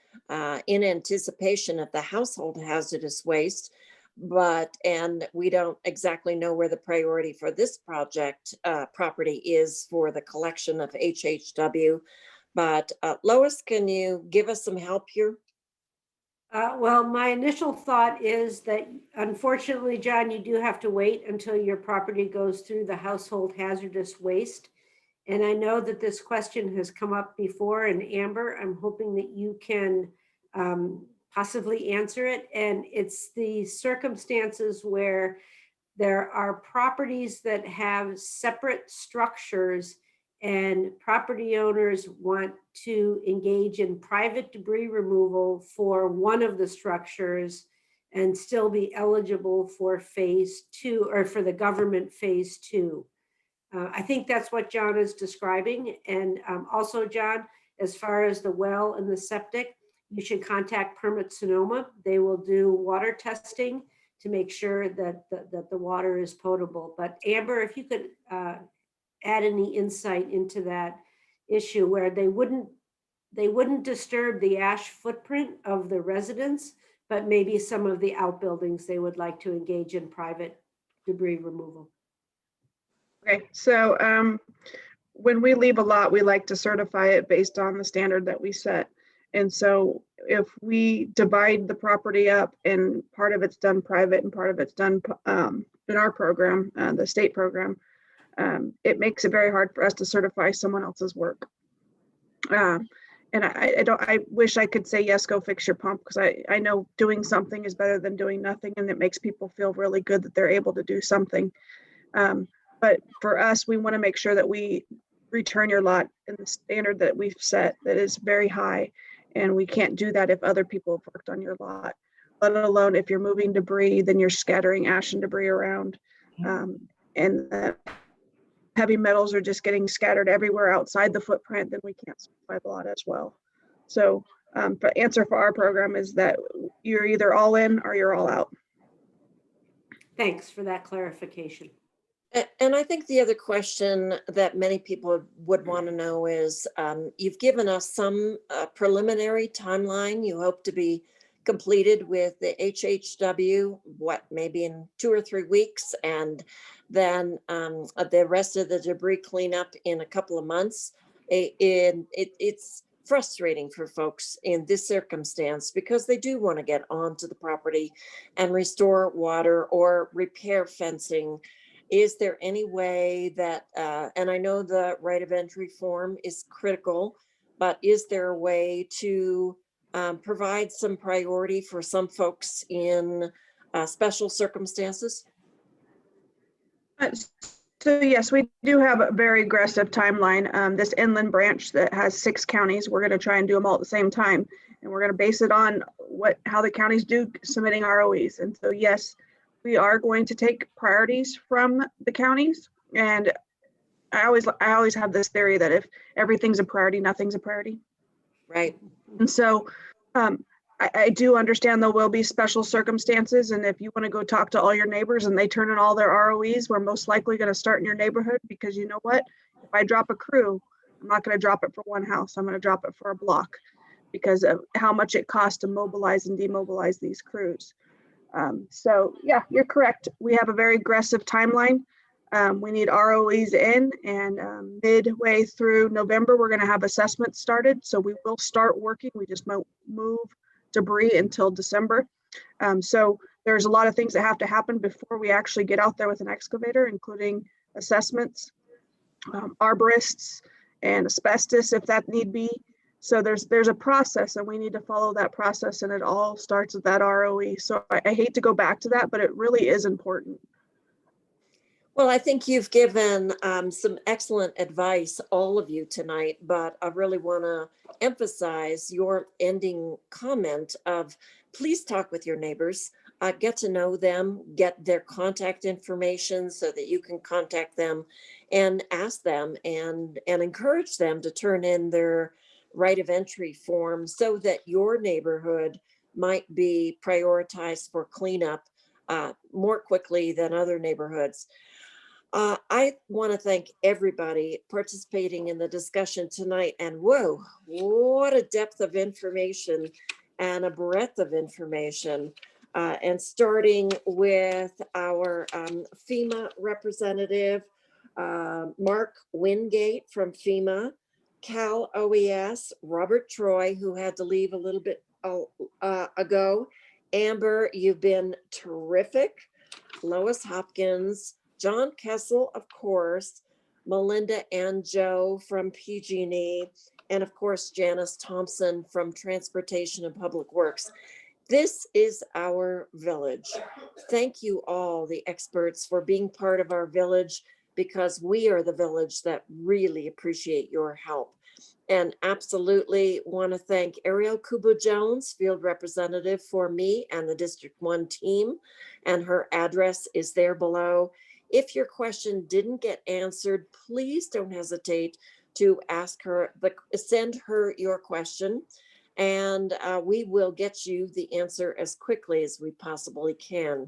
Speaker 2: in anticipation of the household hazardous waste, and we don't exactly know where the priority for this property is for the collection of HHW. But Lois, can you give us some help here?
Speaker 6: Well, my initial thought is that unfortunately, John, you do have to wait until your property goes through the household hazardous waste. And I know that this question has come up before, and Amber, I'm hoping that you can possibly answer it. And it's the circumstances where there are properties that have separate structures and property owners want to engage in private debris removal for one of the structures and still be eligible for phase 2 or for the government phase 2. I think that's what John is describing. And also, John, as far as the well and the septic, you should contact Permit Sonoma. They will do water testing to make sure that the water is potable. But Amber, if you could add any insight into that issue where they wouldn't disturb the ash footprint of the residents, but maybe some of the outbuildings they would like to engage in private debris removal.
Speaker 5: Okay, so when we leave a lot, we like to certify it based on the standard that we set. And so if we divide the property up and part of it's done private and part of it's done in our program, the state program, it makes it very hard for us to certify someone else's work. And I wish I could say, yes, go fix your pump, because I know doing something is better than doing nothing, and it makes people feel really good that they're able to do something. But for us, we want to make sure that we return your lot in the standard that we've set that is very high. And we can't do that if other people have worked on your lot, let alone if you're moving debris, then you're scattering ash and debris around. And the heavy metals are just getting scattered everywhere outside the footprint, then we can't certify the lot as well. So the answer for our program is that you're either all in or you're all out.
Speaker 6: Thanks for that clarification.
Speaker 2: And I think the other question that many people would want to know is, you've given us some preliminary timeline. You hope to be completed with the HHW, maybe in 2 or 3 weeks, and then the rest of the debris cleanup in a couple of months. It's frustrating for folks in this circumstance because they do want to get onto the property and restore water or repair fencing. Is there any way that, and I know the right of entry form is critical, but is there a way to provide some priority for some folks in special circumstances?
Speaker 5: So yes, we do have a very aggressive timeline. This inland branch that has 6 counties, we're going to try and do them all at the same time. And we're going to base it on how the counties do submitting ROEs. And so yes, we are going to take priorities from the counties, and I always have this theory that if everything's a priority, nothing's a priority.
Speaker 2: Right.
Speaker 5: And so I do understand there will be special circumstances. And if you want to go talk to all your neighbors and they turn in all their ROEs, we're most likely going to start in your neighborhood, because you know what? If I drop a crew, I'm not going to drop it for one house. I'm going to drop it for a block because of how much it costs to mobilize and demobilize these crews. So yeah, you're correct. We have a very aggressive timeline. We need ROEs in, and midway through November, we're going to have assessments started. So we will start working. We just won't move debris until December. So there's a lot of things that have to happen before we actually get out there with an excavator, including assessments, arborists, and asbestos if that need be. So there's a process, and we need to follow that process, and it all starts with that ROE. So I hate to go back to that, but it really is important.
Speaker 2: Well, I think you've given some excellent advice, all of you tonight, but I really want to emphasize your ending comment of please talk with your neighbors, get to know them, get their contact information so that you can contact them and ask them and encourage them to turn in their right of entry form so that your neighborhood might be prioritized for cleanup more quickly than other neighborhoods. I want to thank everybody participating in the discussion tonight, and whoa, what a depth of information and a breadth of information. And starting with our FEMA representative, Mark Wingate from FEMA, CalOES, Robert Troy, who had to leave a little bit ago. Amber, you've been terrific. Lois, Hopkins, John Kessel, of course, Melinda and Joe from PG&E, and of course, Janice Thompson from Transportation and Public Works. This is our village. Thank you all, the experts, for being part of our village, because we are the village that really appreciate your help. And absolutely want to thank Ariel Kubo-Jones, field representative for me and the District 1 team, and her address is there below. If your question didn't get answered, please don't hesitate to ask her, send her your question, and we will get you the answer as quickly as we possibly can.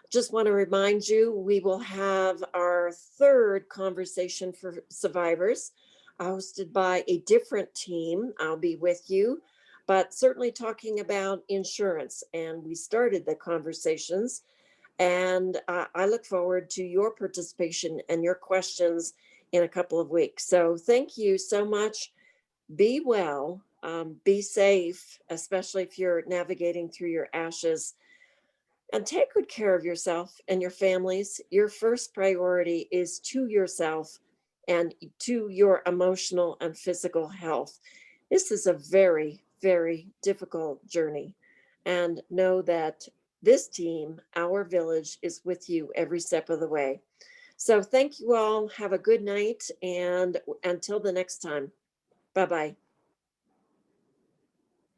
Speaker 2: Just want to remind you, we will have our third conversation for survivors, hosted by a different team. I'll be with you, but certainly talking about insurance. And we started the conversations, and I look forward to your participation and your questions in a couple of weeks. So thank you so much. Be well, be safe, especially if you're navigating through your ashes, and take good care of yourself and your families. Your first priority is to yourself and to your emotional and physical health. This is a very, very difficult journey, and know that this team, our village, is with you every step of the way. So thank you all. Have a good night, and until the next time, bye-bye.